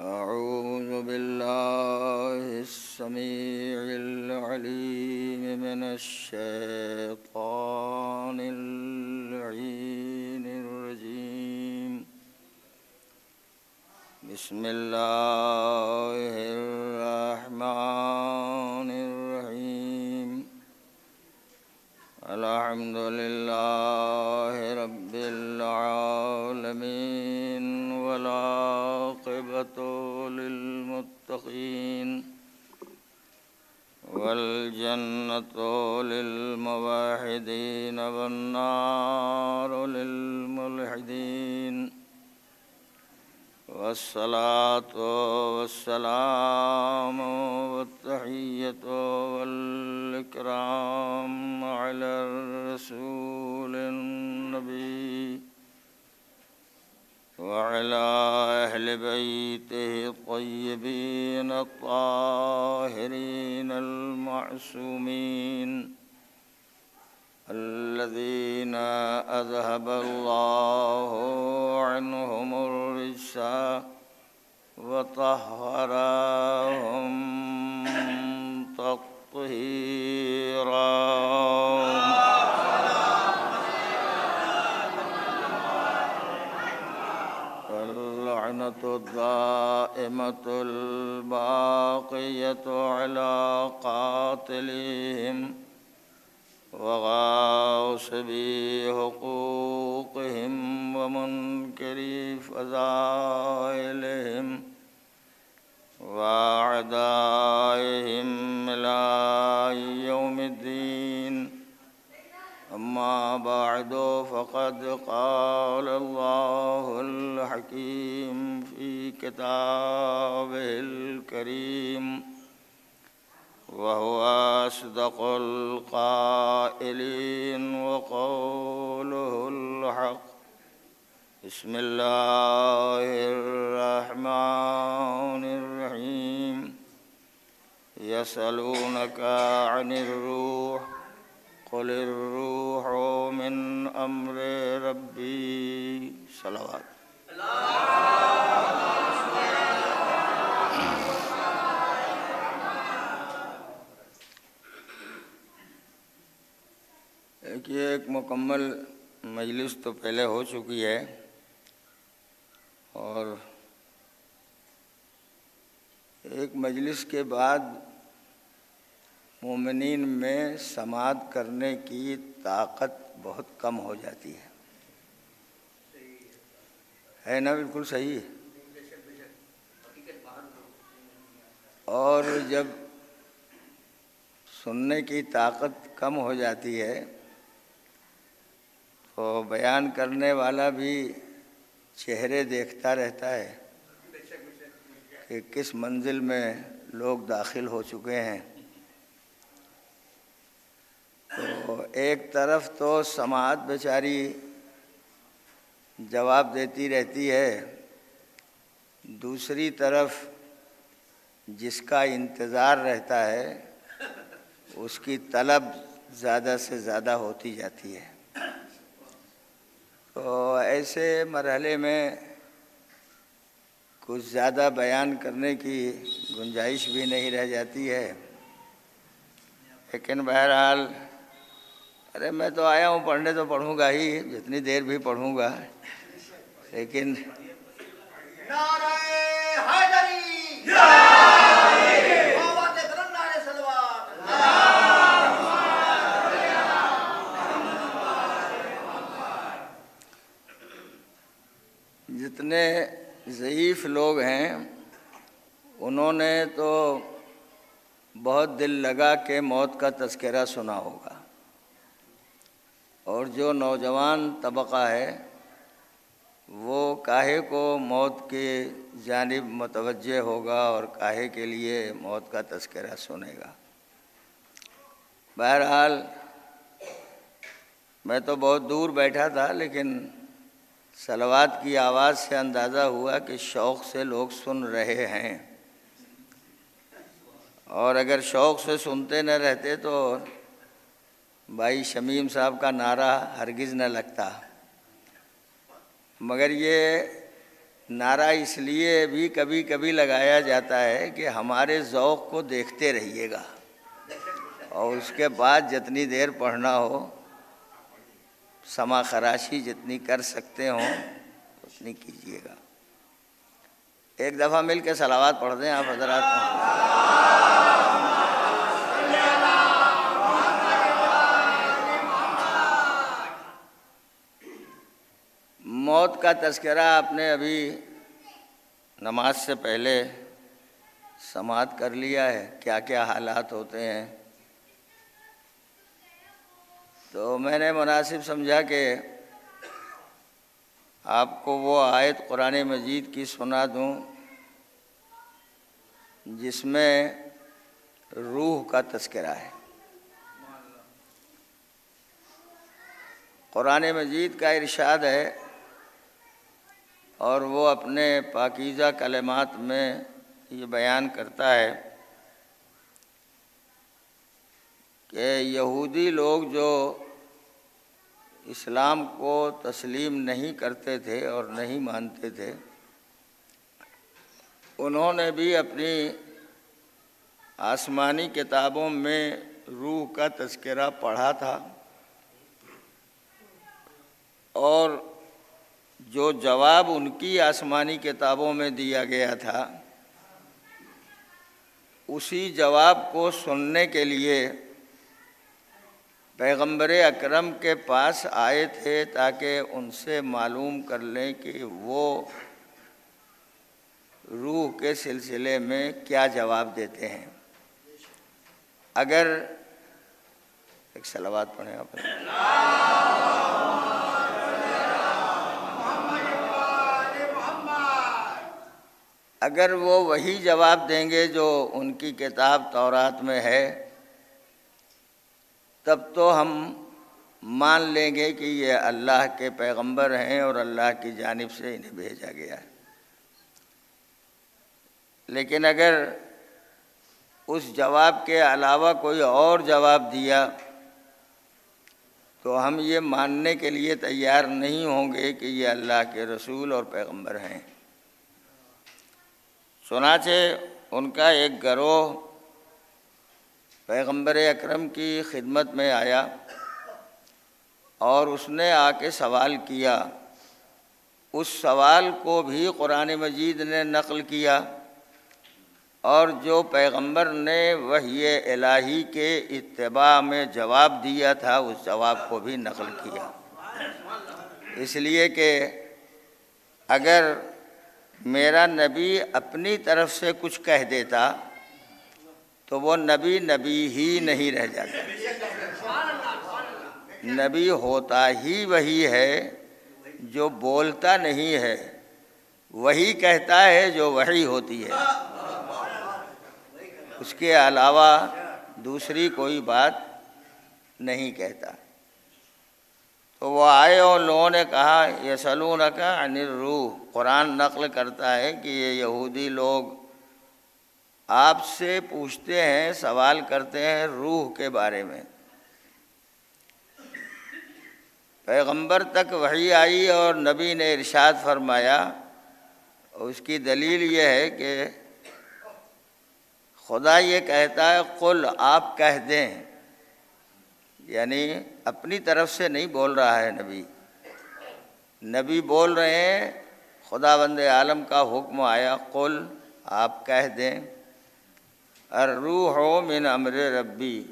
أعوذ بالله السميع العليم من الشيطان اللعين الرجيم. بسم الله الرحمن الرحيم. الحمد لله رب العالمين والعاقبة للمتقين والجنة للموحدين والنار للملحدين، والصلاة والسلام والتحية والإكرام على الرسول النبي وعلى أهل بيته الطيبين الطاهرين المعصومين الذين أذهب الله عنهم الرجس وطهرهم تطهيرا. اللعنة الدائمة الباقية على قاتلهم وغاصبي حقوقهم ومنكري فضائلهم وأعدائهم إلى يوم الدين. أما بعد، فقد قال الله الحكيم في كتابه الكريم وهو أصدق القائلين وقوله الحق. بسم الله الرحمن الرحيم. يسألونك عن الروح قل الروح من أمر ربي. صلوات. ایک مکمل مجلس تو پہلے ہو چکی ہے، اور ایک مجلس کے بعد مومنین میں سماعت کرنے کی طاقت بہت کم ہو جاتی ہے نا؟ بالکل صحیح ہے. اور جب سننے کی طاقت کم ہو جاتی ہے تو بیان کرنے والا بھی چہرے دیکھتا رہتا ہے کہ کس منزل میں لوگ داخل ہو چکے ہیں. تو ایک طرف تو سماعت بیچاری جواب دیتی رہتی ہے، دوسری طرف جس کا انتظار رہتا ہے اس کی طلب زیادہ سے زیادہ ہوتی جاتی ہے. تو ایسے مرحلے میں کچھ زیادہ بیان کرنے کی گنجائش بھی نہیں رہ جاتی ہے. لیکن بہرحال ارے میں تو آیا ہوں پڑھنے، تو پڑھوں گا ہی، جتنی دیر بھی پڑھوں گا. لیکن نعرہ حیدری جتنے ضعیف لوگ ہیں انہوں نے تو بہت دل لگا کے موت کا تذکرہ سنا ہوگا، اور جو نوجوان طبقہ ہے وہ کاہے کو موت کی جانب متوجہ ہوگا اور کاہے کے لیے موت کا تذکرہ سنے گا. بہرحال میں تو بہت دور بیٹھا تھا، لیکن صلوات کی آواز سے اندازہ ہوا کہ شوق سے لوگ سن رہے ہیں، اور اگر شوق سے سنتے نہ رہتے تو بھائی شمیم صاحب کا نعرہ ہرگز نہ لگتا. مگر یہ نعرہ اس لیے بھی کبھی کبھی لگایا جاتا ہے کہ ہمارے ذوق کو دیکھتے رہیے گا، اور اس کے بعد جتنی دیر پڑھنا ہو، سما خراشی جتنی کر سکتے ہوں اتنی کیجیے گا۔ ایک دفعہ مل کے صلوات پڑھ دیں آپ حضرات۔ موت کا تذکرہ آپ نے ابھی نماز سے پہلے سماعت کر لیا ہے، کیا کیا حالات ہوتے ہیں۔ تو میں نے مناسب سمجھا کہ آپ کو وہ آیت قرآن مجید کی سنا دوں جس میں روح کا تذکرہ ہے۔ قرآن مجید کا ارشاد ہے، اور وہ اپنے پاکیزہ کلمات میں یہ بیان کرتا ہے کہ یہودی لوگ جو اسلام کو تسلیم نہیں کرتے تھے اور نہیں مانتے تھے، انہوں نے بھی اپنی آسمانی کتابوں میں روح کا تذکرہ پڑھا تھا، اور جو جواب ان کی آسمانی کتابوں میں دیا گیا تھا اسی جواب کو سننے کے لیے پیغمبر اکرم کے پاس آئے تھے تاکہ ان سے معلوم کر لیں کہ وہ روح کے سلسلے میں کیا جواب دیتے ہیں۔ اگر ایک صلوات پڑھیں آپ۔ اگر وہ وہی جواب دیں گے جو ان کی کتاب تورات میں ہے، تب تو ہم مان لیں گے کہ یہ اللہ کے پیغمبر ہیں اور اللہ کی جانب سے انہیں بھیجا گیا ہے۔ لیکن اگر اس جواب کے علاوہ کوئی اور جواب دیا تو ہم یہ ماننے کے لیے تیار نہیں ہوں گے کہ یہ اللہ کے رسول اور پیغمبر ہیں۔ چنانچہ ان کا ایک گروہ پیغمبر اکرم کی خدمت میں آیا اور اس نے آ کے سوال کیا۔ اس سوال کو بھی قرآن مجید نے نقل کیا، اور جو پیغمبر نے وحی الہی کے اتباع میں جواب دیا تھا اس جواب کو بھی نقل کیا، اس لیے کہ اگر میرا نبی اپنی طرف سے کچھ کہہ دیتا تو وہ نبی ہی نہیں رہ جاتا۔ نبی ہوتا ہی وہی ہے جو بولتا نہیں ہے، وہی کہتا ہے جو وحی ہوتی ہے، اس کے علاوہ دوسری کوئی بات نہیں کہتا۔ تو وہ آئے اور لوگوں نے کہا یسألونک عن الروح، قرآن نقل کرتا ہے کہ یہ یہودی لوگ آپ سے پوچھتے ہیں، سوال کرتے ہیں روح کے بارے میں۔ پیغمبر تک وحی آئی اور نبی نے ارشاد فرمایا، اور اس کی دلیل یہ ہے کہ خدا یہ کہتا ہے قل، آپ کہہ دیں، یعنی اپنی طرف سے نہیں بول رہا ہے نبی بول رہے ہیں، خداوند عالم کا حکم آیا قل، آپ کہہ دیں الروح من امر ربی۔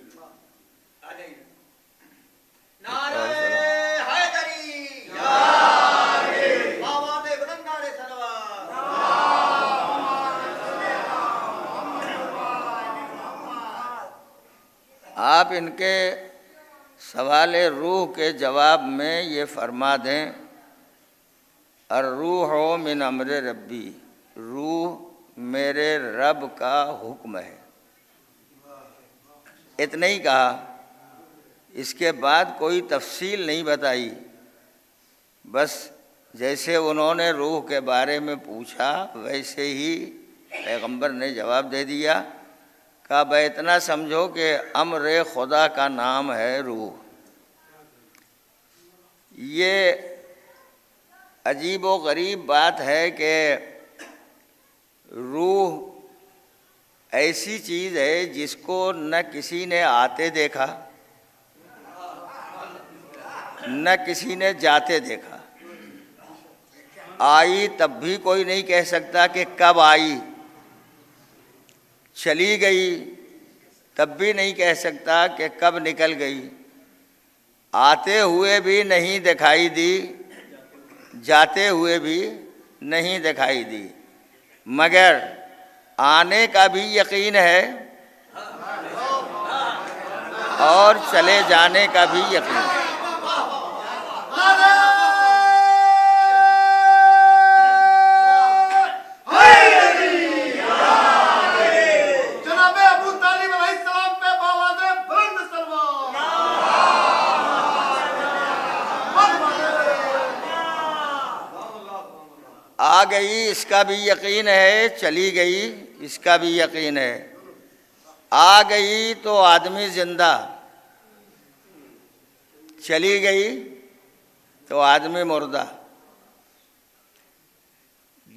آپ ان کے سوال روح کے جواب میں یہ فرما دیں الروح من امر ربی، روح میرے رب کا حکم ہے۔ اتنا ہی کہا، اس کے بعد کوئی تفصیل نہیں بتائی، بس جیسے انہوں نے روح کے بارے میں پوچھا ویسے ہی پیغمبر نے جواب دے دیا۔ کہا بھائی اتنا سمجھو کہ امر خدا کا نام ہے روح۔ یہ عجیب و غریب بات ہے کہ روح ایسی چیز ہے جس کو نہ کسی نے آتے دیکھا نہ کسی نے جاتے دیکھا. آئی تب بھی کوئی نہیں کہہ سکتا کہ کب آئی، چلی گئی تب بھی نہیں کہہ سکتا کہ کب نکل گئی. آتے ہوئے بھی نہیں دکھائی دی، جاتے ہوئے بھی نہیں دکھائی دی، مگر آنے کا بھی یقین ہے اور چلے جانے کا بھی یقین ہے. آ گئی اس کا بھی یقین ہے، چلی گئی اس کا بھی یقین ہے. آ گئی تو آدمی زندہ، چلی گئی تو آدمی مردہ.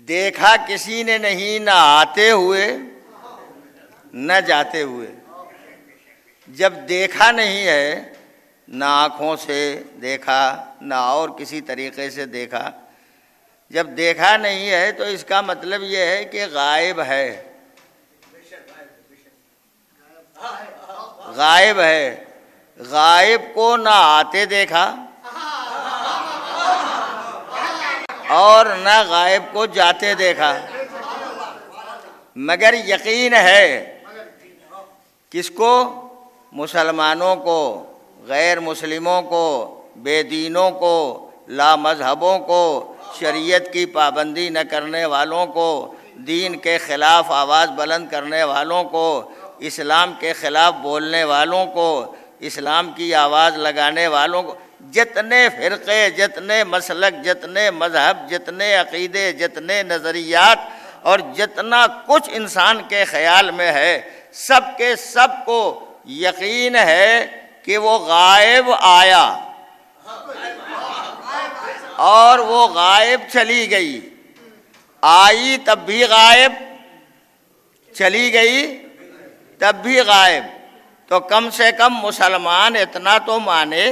دیکھا کسی نے نہیں، نہ آتے ہوئے نہ جاتے ہوئے. جب دیکھا نہیں ہے، نہ آنکھوں سے دیکھا نہ اور کسی طریقے سے دیکھا، جب دیکھا نہیں ہے تو اس کا مطلب یہ ہے کہ غائب ہے. غائب ہے. غائب کو نہ آتے دیکھا اور نہ غائب کو جاتے دیکھا، مگر یقین ہے. کس کو؟ مسلمانوں کو، غیر مسلموں کو، بے دینوں کو، لا مذہبوں کو، شریعت کی پابندی نہ کرنے والوں کو، دین کے خلاف آواز بلند کرنے والوں کو، اسلام کے خلاف بولنے والوں کو، اسلام کی آواز لگانے والوں کو. جتنے فرقے، جتنے مسلک، جتنے مذہب، جتنے عقیدے، جتنے نظریات اور جتنا کچھ انسان کے خیال میں ہے، سب کے سب کو یقین ہے کہ وہ غائب آیا اور وہ غائب چلی گئی. آئی تب بھی غائب، چلی گئی تب بھی غائب. تو کم سے کم مسلمان اتنا تو مانے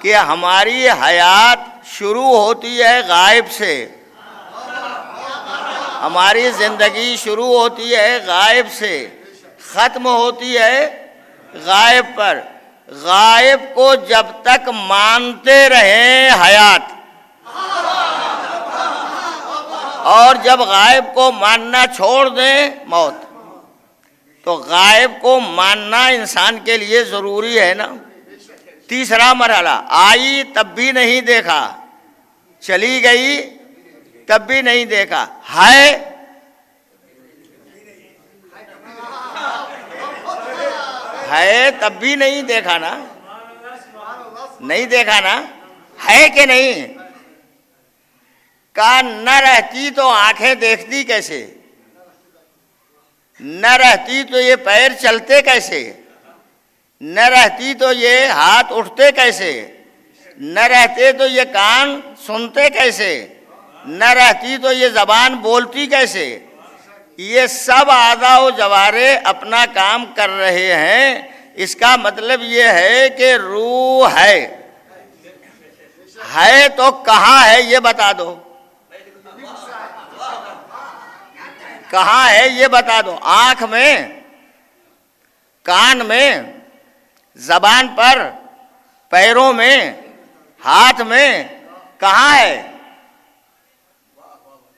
کہ ہماری حیات شروع ہوتی ہے غائب سے، ہماری زندگی شروع ہوتی ہے غائب سے، ختم ہوتی ہے غائب پر. غائب کو جب تک مانتے رہیں حیات، اور جب غائب کو ماننا چھوڑ دیں موت. تو غائب کو ماننا انسان کے لیے ضروری ہے نا. تیسرا مرحلہ، آئی تب بھی نہیں دیکھا، چلی گئی تب بھی نہیں دیکھا، ہے تب بھی نہیں دیکھا نا. نہیں دیکھا نا، ہے کہ نہیں؟ کہا نہ رہتی تو آنکھیں دیکھتی کیسے، نہ رہتی تو یہ پیر چلتے کیسے، نہ رہتی تو یہ ہاتھ اٹھتے کیسے، نہ رہتے تو یہ کان سنتے کیسے، نہ رہتی تو یہ زبان بولتی کیسے. یہ سب اعضاء و جوارح اپنا کام کر رہے ہیں. اس کا مطلب یہ ہے کہ روح ہے تو کہاں ہے یہ بتا دو، کہاں ہے یہ بتا دو. آنکھ میں، کان میں، زبان پر، پیروں میں، ہاتھ میں، کہاں ہے؟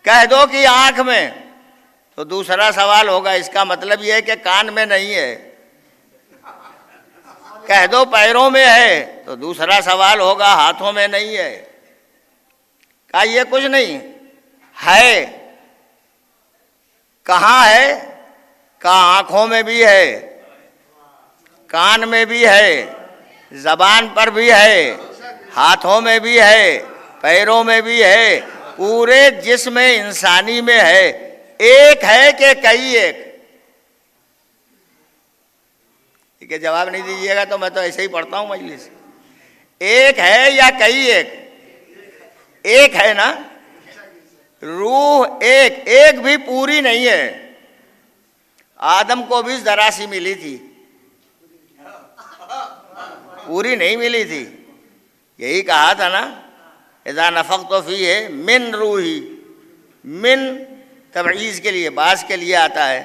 کہہ دو کہ آنکھ میں، تو دوسرا سوال ہوگا. اس کا مطلب یہ ہے کہ کان میں نہیں ہے. کہہ دو پیروں میں ہے تو دوسرا سوال ہوگا ہاتھوں میں نہیں ہے. کہا یہ کچھ نہیں ہے. کہاں ہے؟ کہا آنکھوں میں بھی ہے، کان میں بھی ہے، زبان پر بھی ہے، ہاتھوں میں بھی ہے، پیروں میں بھی ہے، پورے جسم انسانی میں ہے. ایک ہے کہ کئی ایک؟ ٹھیک ہے، جواب نہیں دیجیے گا تو میں تو ایسے ہی پڑھتا ہوں مجلس. ایک ہے یا کئی ایک؟ ایک ہے نا، روح ایک بھی پوری نہیں ہے. آدم کو بھی ذرا سی ملی تھی، پوری نہیں ملی تھی. یہی کہا تھا نا اذا نفخت فیہ من روحی، من تبعیض کے لیے، بعض کے لیے آتا ہے.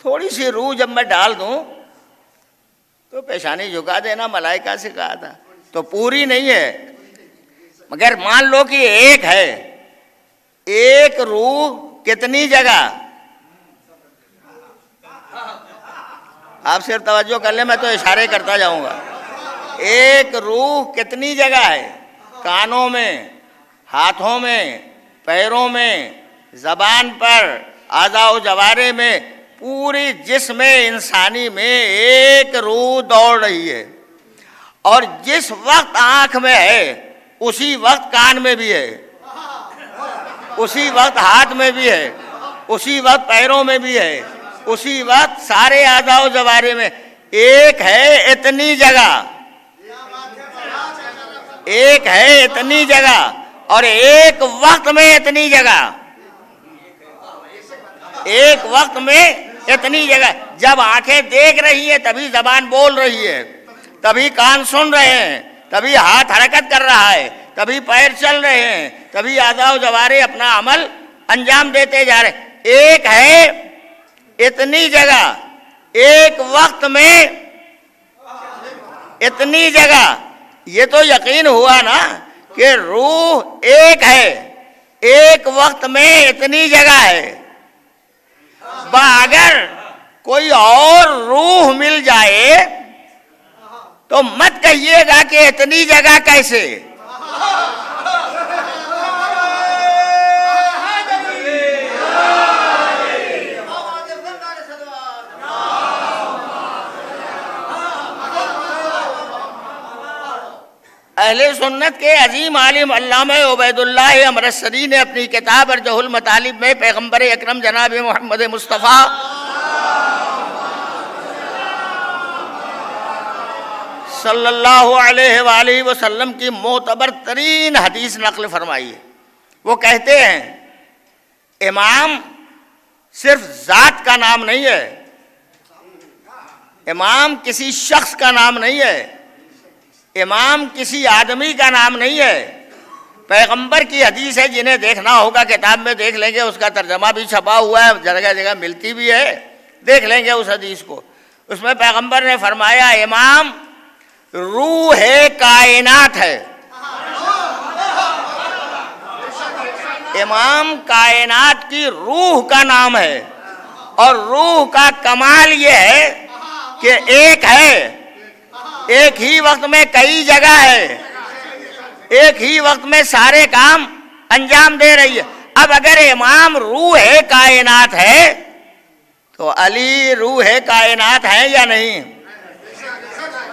تھوڑی سی روح جب میں ڈال دوں تو پیشانی جھکا دینا، ملائکہ سے کہا تھا. تو پوری نہیں ہے، مگر مان لو کہ ایک ہے. ایک روح کتنی جگہ؟ آپ صرف توجہ کر لیں، میں تو اشارے کرتا جاؤں گا. ایک روح کتنی جگہ ہے؟ کانوں میں، ہاتھوں میں، پیروں میں، زبان پر، اعضاء و جوارے میں، پوری جسم انسانی میں ایک روح دوڑ رہی ہے. اور جس وقت آنکھ میں ہے اسی وقت کان میں بھی ہے، اسی وقت ہاتھ میں بھی ہے، اسی وقت پیروں میں بھی ہے، اسی وقت سارے اعضاء و جوارے میں. ایک ہے اتنی جگہ، ایک ہے اتنی جگہ، اور ایک وقت میں اتنی جگہ، ایک وقت میں اتنی جگہ. جب آنکھیں دیکھ رہی ہیں تبھی زبان بول رہی ہے، تبھی کان سن رہے ہیں، تبھی ہاتھ حرکت کر رہا ہے، تبھی پیر چل رہے ہیں، تبھی اعضاء و جوارے اپنا عمل انجام دیتے جا رہے ہیں. ایک ہے اتنی جگہ، ایک وقت میں اتنی جگہ. یہ تو یقین ہوا نا کہ روح ایک ہے، ایک وقت میں اتنی جگہ ہے. اگر کوئی اور روح مل جائے تو مت کہیے گا کہ اتنی جگہ کیسے. اہل سنت کے عظیم عالم علامہ عبید اللہ امرتسری نے اپنی کتاب ارجح المطالب میں پیغمبر اکرم جناب محمد مصطفیٰ صلی اللہ علیہ وآلہ وسلم کی معتبر ترین حدیث نقل فرمائی ہے. وہ کہتے ہیں امام صرف ذات کا نام نہیں ہے، امام کسی شخص کا نام نہیں ہے، امام کسی آدمی کا نام نہیں ہے. پیغمبر کی حدیث ہے، جنہیں دیکھنا ہوگا کتاب میں دیکھ لیں گے، اس کا ترجمہ بھی چھپا ہوا ہے، جگہ جگہ ملتی بھی ہے، دیکھ لیں گے اس حدیث کو. اس میں پیغمبر نے فرمایا امام روح کائنات ہے. امام کائنات کی روح کا نام ہے، اور روح کا کمال یہ ہے کہ ایک ہے، ایک ہی وقت میں کئی جگہ ہے، ایک ہی وقت میں سارے کام انجام دے رہی ہے. اب اگر امام روح کائنات ہے تو علی روح کائنات ہے یا نہیں؟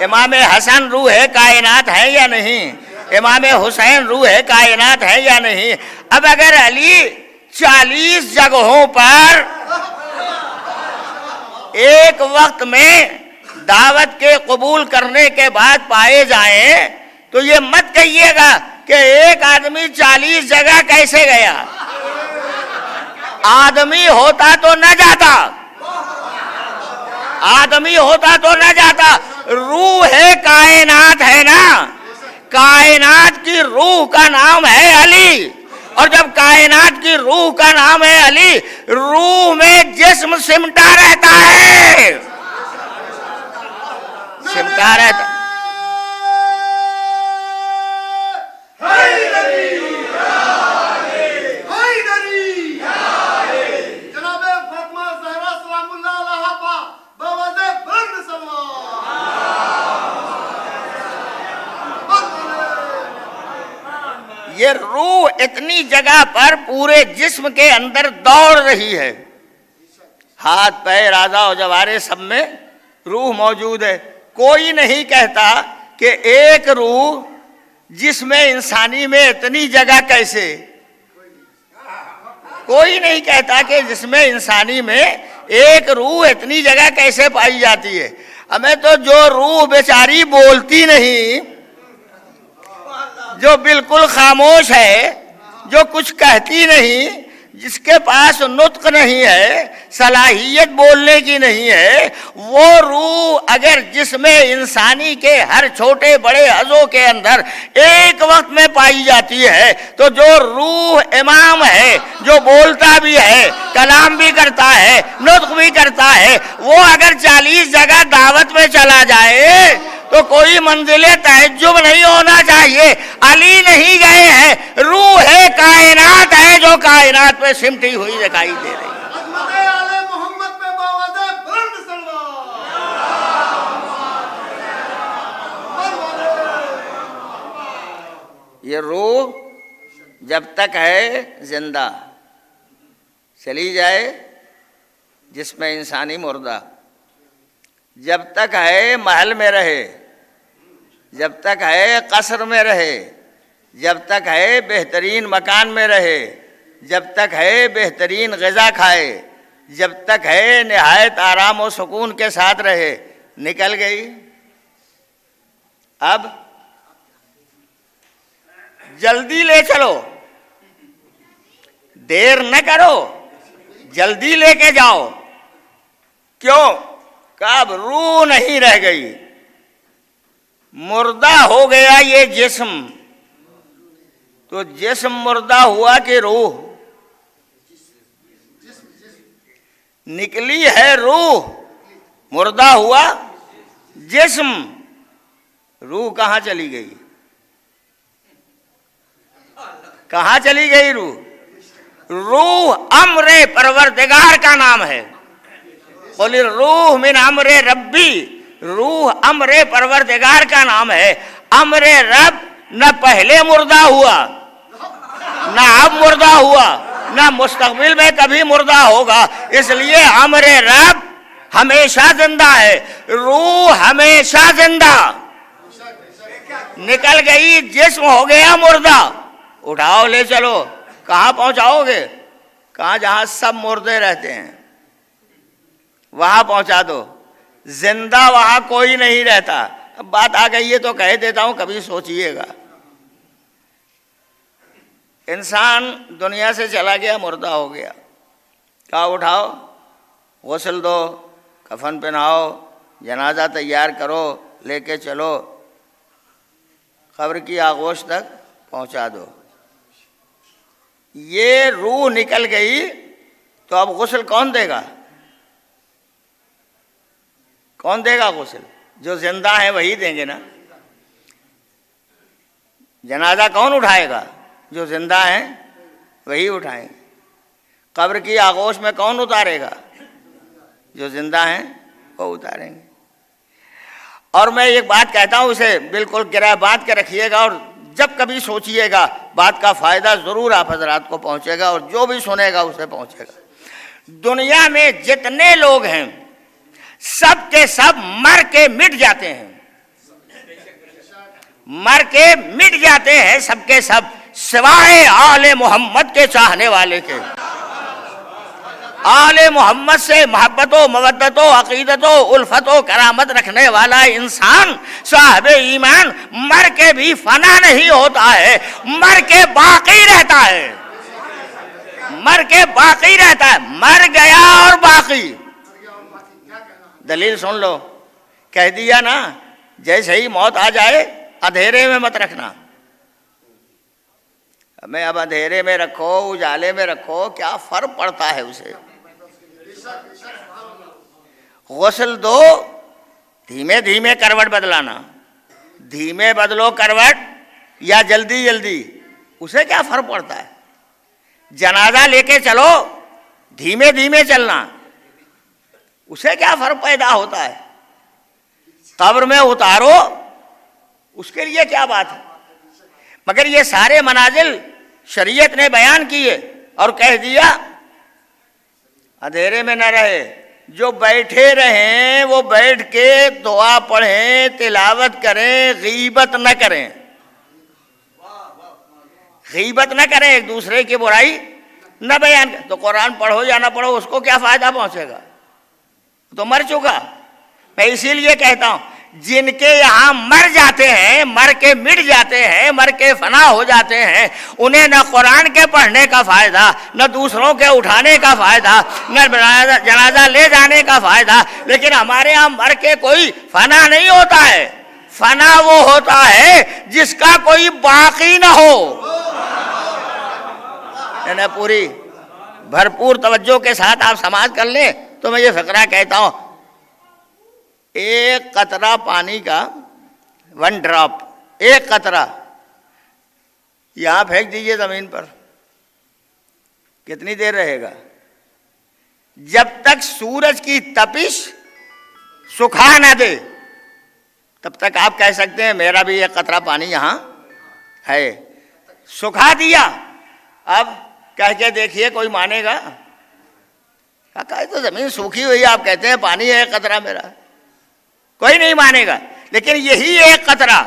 امام حسن روح کائنات ہے یا نہیں؟ امام حسین روح کائنات ہے یا نہیں؟ اب اگر علی 40 جگہوں پر ایک وقت میں دعوت کے قبول کرنے کے بعد پائے جائیں تو یہ مت کہیے گا کہ ایک آدمی 40 جگہ کیسے گیا. آدمی ہوتا تو نہ جاتا، آدمی ہوتا تو نہ جاتا. روح کائنات ہے نا، کائنات کی روح کا نام ہے علی. اور جب کائنات کی روح کا نام ہے علی، روح میں جسم سمٹا رہتا ہے، سمٹا رہتا. یہ روح اتنی جگہ پر پورے جسم کے اندر دوڑ رہی ہے، ہاتھ پیر اعضاء و جوارے سب میں روح موجود ہے. کوئی نہیں کہتا کہ ایک روح جسم انسانی میں اتنی جگہ کیسے. کوئی نہیں کہتا کہ جسم انسانی میں ایک روح اتنی جگہ کیسے پائی جاتی ہے. ہمیں تو جو روح بیچاری بولتی نہیں، جو بالکل خاموش ہے، جو کچھ کہتی نہیں، جس کے پاس نطق نہیں ہے، صلاحیت بولنے کی نہیں ہے، وہ روح اگر جسم انسانی کے ہر چھوٹے بڑے عضو کے اندر ایک وقت میں پائی جاتی ہے تو جو روح امام ہے، جو بولتا بھی ہے، کلام بھی کرتا ہے، نطق بھی کرتا ہے، وہ اگر 40 جگہ دعوت میں چلا جائے تو کوئی منزل تعجب نہیں ہونا چاہیے۔ علی نہیں گئے ہیں، روح ہے، کائنات ہے جو کائنات پہ سمٹی ہوئی دکھائی دے رہی ہے۔ عظمت آل محمد پہ باوجہ بلند سلوات۔ یہ روح جب تک ہے زندہ، چلی جائے جس میں انسانی مردہ، جب تک ہے محل میں رہے، جب تک ہے قصر میں رہے، جب تک ہے بہترین مکان میں رہے، جب تک ہے بہترین غذا کھائے، جب تک ہے نہایت آرام و سکون کے ساتھ رہے، نکل گئی۔ اب جلدی لے چلو، دیر نہ کرو، جلدی لے کے جاؤ۔ کیوں؟ کہ اب روح نہیں رہ گئی، مردہ ہو گیا یہ جسم۔ تو جسم مردہ ہوا کہ روح نکلی ہے، روح مردہ ہوا جسم، روح کہاں چلی گئی؟ کہاں چلی گئی روح؟ روح امر پروردگار کا نام ہے۔ قل الروح من امر ربی، روح امر پروردگار کا نام ہے۔ امر رب نہ پہلے مردہ ہوا، نہ اب مردہ ہوا، نہ مستقبل میں کبھی مردہ ہوگا، اس لیے امر رب ہمیشہ زندہ ہے، روح ہمیشہ زندہ۔ نکل گئی، جسم ہو گیا مردہ، اٹھاؤ لے چلو۔ کہاں پہنچاؤ گے؟ کہاں جہاں سب مردے رہتے ہیں وہاں پہنچا دو، زندہ وہاں کوئی نہیں رہتا۔ اب بات آ گئی ہے تو کہہ دیتا ہوں، کبھی سوچئے گا۔ انسان دنیا سے چلا گیا، مردہ ہو گیا، کہا اٹھاؤ، غسل دو، کفن پہناؤ، جنازہ تیار کرو، لے کے چلو، قبر کی آغوش تک پہنچا دو۔ یہ روح نکل گئی تو اب غسل کون دے گا؟ کون دے گا غسل؟ جو زندہ ہیں وہی دیں گے نا۔ جنازہ کون اٹھائے گا؟ جو زندہ ہیں وہی اٹھائیں گے۔ قبر کی آغوش میں کون اتارے گا؟ جو زندہ ہیں وہ اتاریں گے۔ اور میں ایک بات کہتا ہوں، اسے بالکل گرہ باندھ کے رکھیے گا، اور جب کبھی سوچئے گا بات کا فائدہ ضرور آپ حضرات کو پہنچے گا، اور جو بھی سنے گا اسے پہنچے گا۔ دنیا میں جتنے لوگ ہیں سب کے سب مر کے مٹ جاتے ہیں، مر کے مٹ جاتے ہیں سب کے سب، سوائے آل محمد کے چاہنے والے کے۔ آل محمد سے محبت و مودت و عقیدت و الفت و کرامت رکھنے والا انسان صاحب ایمان مر کے بھی فنا نہیں ہوتا ہے، مر کے باقی رہتا ہے، مر کے باقی رہتا ہے، مر گیا اور باقی۔ دلیل سن لو، کہہ دیا نا، جیسے ہی موت آ جائے اندھیرے میں مت رکھنا۔ ہمیں اب اندھیرے میں رکھو، اجالے میں رکھو، کیا فرق پڑتا ہے اسے؟ غسل دو، دھیمے دھیمے کروٹ بدلانا، دھیمے بدلو کروٹ یا جلدی جلدی، اسے کیا فرق پڑتا ہے؟ جنازہ لے کے چلو، دھیمے دھیمے چلنا، اسے کیا فرق پیدا ہوتا ہے؟ قبر میں اتارو، اس کے لیے کیا بات ہے؟ مگر یہ سارے منازل شریعت نے بیان کیے اور کہہ دیا اندھیرے میں نہ رہے۔ جو بیٹھے رہیں وہ بیٹھ کے دعا پڑھیں، تلاوت کریں، غیبت نہ کریں، غیبت نہ کریں، ایک دوسرے کی برائی نہ بیان کریں۔ تو قرآن پڑھو یا نہ پڑھو، اس کو کیا فائدہ پہنچے گا؟ تو مر چکا۔ میں اسی لیے کہتا ہوں جن کے یہاں مر جاتے ہیں، مر کے مٹ جاتے ہیں، مر کے فنا ہو جاتے ہیں، انہیں نہ قرآن کے پڑھنے کا فائدہ، نہ دوسروں کے اٹھانے کا فائدہ، نہ جنازہ لے جانے کا فائدہ. لیکن ہمارے یہاں مر کے کوئی فنا نہیں ہوتا ہے. فنا وہ ہوتا ہے جس کا کوئی باقی نہ ہو. پوری بھرپور توجہ کے ساتھ آپ سماعت کر لیں تو میں یہ فقرہ کہتا ہوں. ایک قطرہ پانی کا، 1 ڈراپ، ایک قطرہ یہاں پھینک دیجئے زمین پر، کتنی دیر رہے گا؟ جب تک سورج کی تپش سکھا نہ دے تب تک آپ کہہ سکتے ہیں میرا بھی ایک قطرہ پانی یہاں ہے. سکھا دیا، اب کہہ کے دیکھیے کوئی مانے گا؟ تو زمین سوکھی ہوئی، آپ کہتے ہیں پانی ہے ایک قطرہ میرا، کوئی نہیں مانے گا. لیکن یہی ایک قطرہ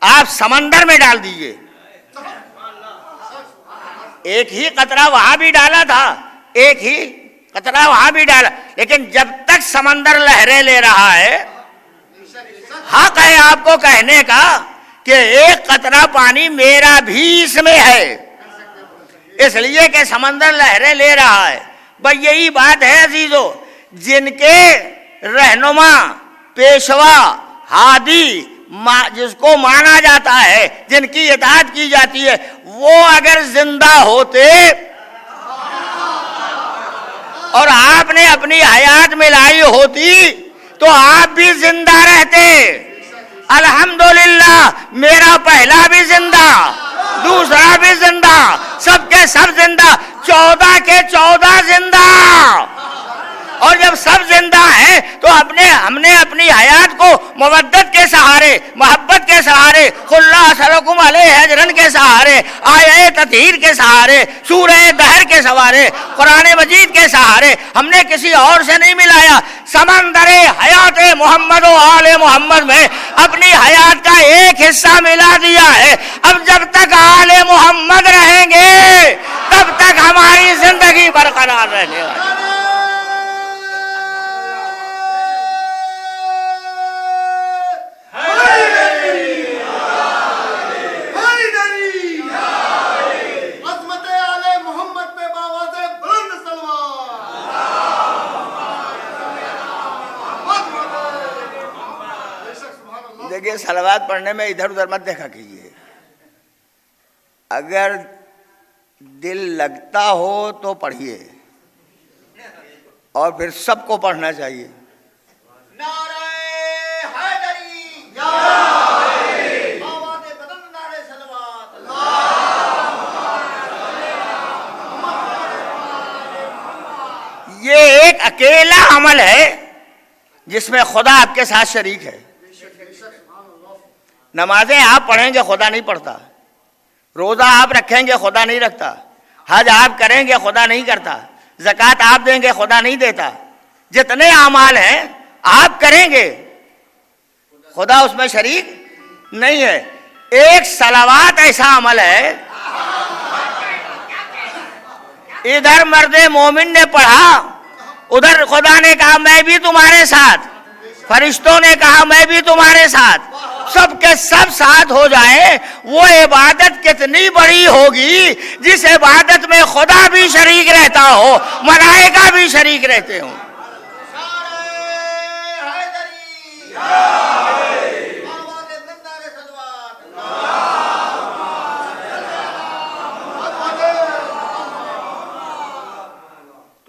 آپ سمندر میں ڈال دیجئے. ایک ہی قطرہ وہاں بھی ڈالا تھا، ایک ہی قطرہ وہاں بھی ڈالا، لیکن جب تک سمندر لہریں لے رہا ہے، حق ہے آپ کو کہنے کا کہ ایک قطرہ پانی میرا بھی اس میں ہے، اس لیے کہ سمندر لہریں لے رہا ہے. بس یہی بات ہے عزیزو. جن کے رہنما، پیشوا، ہادی جس کو مانا جاتا ہے، جن کی اطاعت کی جاتی ہے، وہ اگر زندہ ہوتے اور آپ نے اپنی حیات ملائی ہوتی تو آپ بھی زندہ رہتے. الحمدللہ میرا پہلا بھی زندہ، دوسرا بھی زندہ، سب کے سب زندہ، 14 کے 14 زندہ. اور جب سب زندہ ہیں تو ہم نے اپنی حیات کو مودت کے سہارے، محبت کے سہارے، خلا سلکم علیہ اجرن کے سہارے، آیہ تطہیر کے سہارے، سورہ دہر کے سہارے، قرآن مجید کے سہارے، ہم نے کسی اور سے نہیں ملایا. سمندر حیات محمد و آل محمد میں اپنی حیات کا ایک حصہ ملا دیا ہے. اب جب تک آل محمد رہیں گے تب تک ہماری زندگی برقرار رہنے والی. دیکھیے صلوات پڑھنے میں ادھر ادھر مت دیکھا کیجیے. اگر دل لگتا ہو تو پڑھیے، اور پھر سب کو پڑھنا چاہیے. نعرہ حیدری، آواز بلند نعرہ صلوات. یہ ایک اکیلا عمل ہے جس میں خدا آپ کے ساتھ شریک ہے. نمازیں آپ پڑھیں گے خدا نہیں پڑھتا، روزہ آپ رکھیں گے خدا نہیں رکھتا، حج آپ کریں گے خدا نہیں کرتا، زکوٰۃ آپ دیں گے خدا نہیں دیتا. جتنے اعمال ہیں آپ کریں گے، خدا اس میں شریک نہیں ہے. ایک صلوات ایسا عمل ہے، ادھر مرد مومن نے پڑھا، ادھر خدا نے کہا میں بھی تمہارے ساتھ، فرشتوں نے کہا میں بھی تمہارے ساتھ، سب کے سب ساتھ ہو جائیں. وہ عبادت کتنی بڑی ہوگی جس عبادت میں خدا بھی شریک رہتا ہو، ملائکہ بھی شریک رہتے ہوں.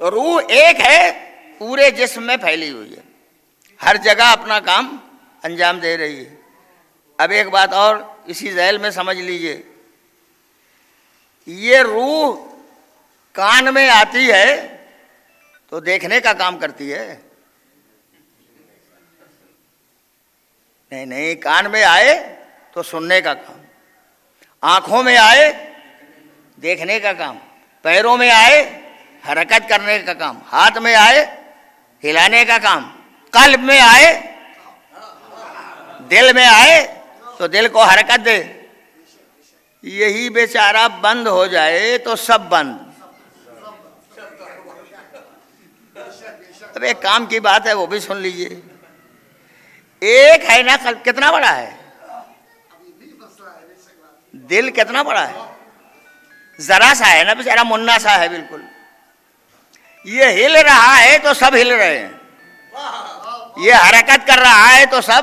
تو روح ایک ہے، پورے جسم میں پھیلی ہوئی ہے، ہر جگہ اپنا کام انجام دے رہی ہے. اب ایک بات اور اسی ذیل میں سمجھ لیجئے، یہ روح کان میں آتی ہے تو دیکھنے کا کام کرتی ہے. نہیں، کان میں آئے تو سننے کا کام، آنکھوں میں آئے دیکھنے کا کام، پیروں میں آئے حرکت کرنے کا کام، ہاتھ میں آئے ہلانے کا کام، قلب میں آئے، دل میں آئے تو دل کو حرکت دے. یہی بیچارہ بند ہو جائے تو سب بند. اب ایک کام کی بات ہے وہ بھی سن لیجئے. ایک ہے نا قلب کتنا بڑا ہے، دل کتنا بڑا ہے، ذرا سا ہے نا بیچارہ، منا سا ہے بالکل. یہ ہل رہا ہے تو سب ہل رہے ہیں، یہ حرکت کر رہا ہے تو سب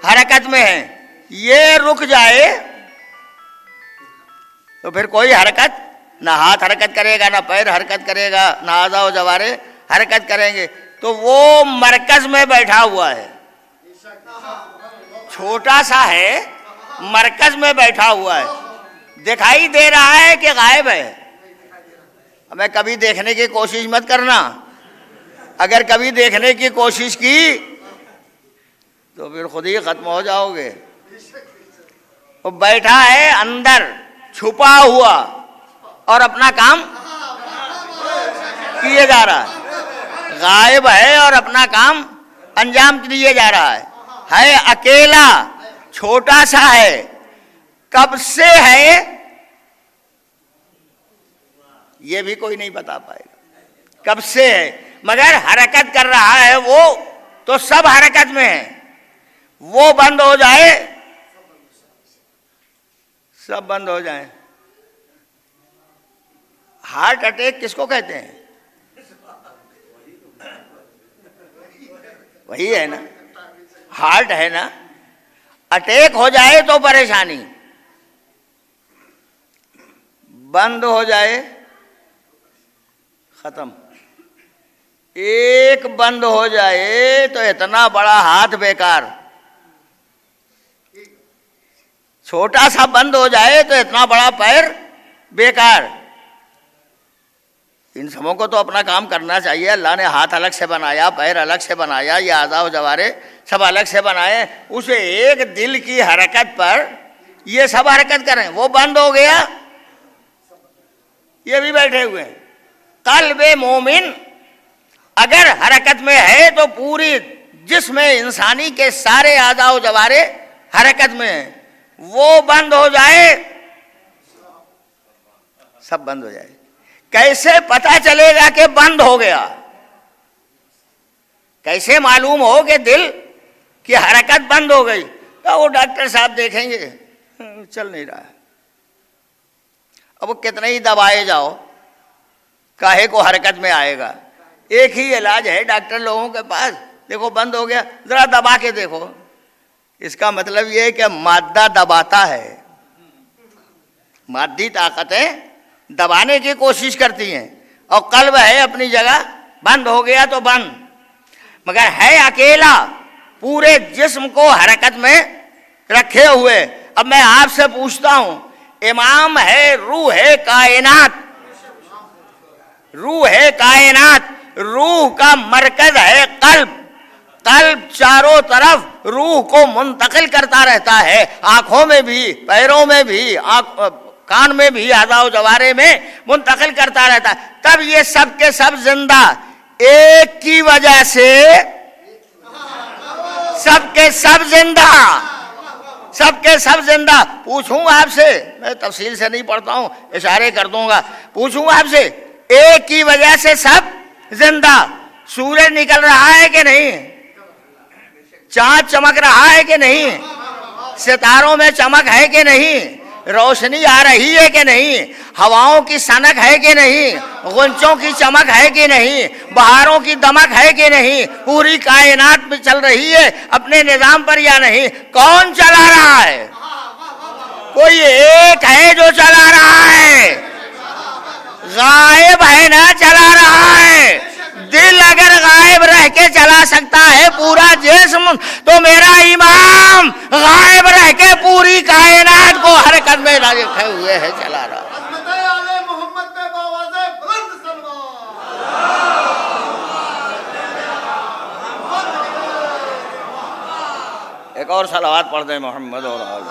حرکت میں ہیں. یہ رک جائے تو پھر کوئی حرکت، نہ ہاتھ حرکت کرے گا، نہ پیر حرکت کرے گا، نہ اعضاء و جوارے حرکت کریں گے. تو وہ مرکز میں بیٹھا ہوا ہے، چھوٹا سا ہے، مرکز میں بیٹھا ہوا ہے، دکھائی دے رہا ہے کہ غائب ہے. ہمیں کبھی دیکھنے کی کوشش مت کرنا، اگر کبھی دیکھنے کی کوشش کی تو پھر خود ہی ختم ہو جاؤ گے. وہ بیٹھا ہے اندر چھپا ہوا اور اپنا کام کیے جا رہا ہے، غائب ہے اور اپنا کام انجام دیے جا رہا ہے اکیلا، چھوٹا سا ہے. کب سے ہے یہ بھی کوئی نہیں بتا پائے گا کب سے ہے، مگر حرکت کر رہا ہے وہ تو سب حرکت میں ہے. وہ بند ہو جائے سب بند ہو جائیں. ہارٹ اٹیک کس کو کہتے ہیں؟ وہی ہے نا، ہارٹ ہے نا. اٹیک ہو جائے تو پریشانی، بند ہو جائے ختم. ایک بند ہو جائے تو اتنا بڑا ہاتھ بیکار، چھوٹا سا بند ہو جائے تو اتنا بڑا پیر بیکار. ان سبوں کو تو اپنا کام کرنا چاہیے. اللہ نے ہاتھ الگ سے بنایا، پیر الگ سے بنایا، یہ اعضاء و جوارے سب الگ سے بنائے. اسے ایک دل کی حرکت پر یہ سب حرکت کریں، وہ بند ہو گیا یہ بھی بیٹھے ہوئے ہیں. قلب مومن اگر حرکت میں ہے تو پوری جسم انسانی کے سارے اعضاء و جوارے حرکت میں ہیں. وہ بند ہو جائے سب بند ہو جائے. کیسے پتا چلے گا کہ بند ہو گیا؟ کیسے معلوم ہو کہ دل کی حرکت بند ہو گئی؟ تو وہ ڈاکٹر صاحب دیکھیں گے چل نہیں رہا ہے. اب وہ کتنے ہی دبائے جاؤ کاہے کو حرکت میں آئے گا. ایک ہی علاج ہے ڈاکٹر لوگوں کے پاس، دیکھو بند ہو گیا ذرا دبا کے دیکھو. اس کا مطلب یہ ہے کہ مادہ دباتا ہے، مادی طاقتیں دبانے کی کوشش کرتی ہیں، اور قلب ہے اپنی جگہ، بند ہو گیا تو بند. مگر ہے اکیلا، پورے جسم کو حرکت میں رکھے ہوئے. اب میں آپ سے پوچھتا ہوں، امام ہے روح ہے کائنات، روح ہے کائنات، روح کا مرکز ہے قلب. قلب چاروں طرف روح کو منتقل کرتا رہتا ہے، آنکھوں میں بھی، پیروں میں بھی، کان میں بھی، اعضاء و جوارے میں منتقل کرتا رہتا ہے. تب یہ سب کے سب زندہ ایک کی وجہ سے، سب کے سب زندہ، سب کے سب زندہ. پوچھوں آپ سے، میں تفصیل سے نہیں پڑھتا ہوں، اشارے کر دوں گا. پوچھوں آپ سے، ایک کی وجہ سے سب زندہ. سورج نکل رہا ہے کہ نہیں؟ چاند چمک رہا ہے کہ نہیں؟ ستاروں میں چمک ہے کہ نہیں؟ روشنی آ رہی ہے کہ نہیں؟ ہواؤں کی سنک ہے کہ نہیں؟ غنچوں کی چمک ہے کہ نہیں؟ بہاروں کی دمک ہے کہ نہیں؟ پوری کائنات میں چل رہی ہے اپنے نظام پر یا نہیں؟ کون چلا رہا ہے؟ کوئی ایک ہے جو چلا رہا ہے، غائب ہے نہ چلا رہا ہے. دل اگر غائب رہ کے چلا سکتا ہے پورا جسم، تو میرا امام غائب رہ کے پوری کائنات کو حرکت میں رکھے ہوئے ہے، چلا رہا ہے. عظمت آل محمد پہ باوازے بلند سلوات. ایک اور صلوات پڑھ دیں محمد اور آل.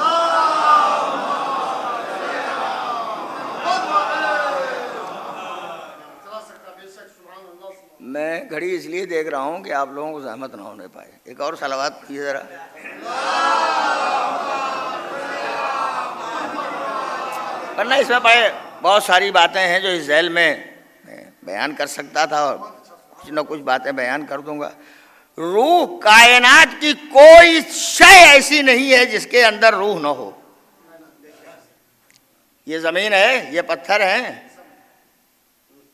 میں گھڑی اس لیے دیکھ رہا ہوں کہ آپ لوگوں کو زحمت نہ ہونے پائے. ایک اور صلوات کیجیے ذرا. ورنہ اس میں بہت ساری باتیں ہیں جو اس ذیل میں بیان کر سکتا تھا، اور کچھ نہ کچھ باتیں بیان کر دوں گا. روح کائنات کی کوئی شے ایسی نہیں ہے جس کے اندر روح نہ ہو. یہ زمین ہے، یہ پتھر ہیں،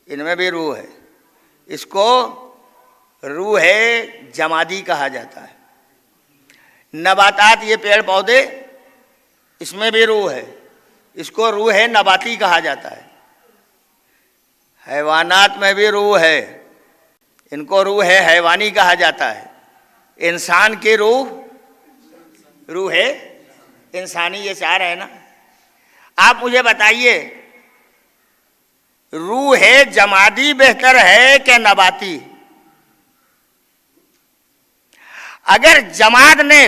ان میں بھی روح ہے. اس کو روح جمادی کہا جاتا ہے. نباتات، یہ پیڑ پودے، اس میں بھی روح ہے، اس کو روح نباتی کہا جاتا ہے. حیوانات میں بھی روح ہے، ان کو روح حیوانی کہا جاتا ہے. انسان کی روح انسانی، یہ چار ہے نا. آپ مجھے بتائیے روح جمادی بہتر ہے کہ نباتی؟ اگر جماد نے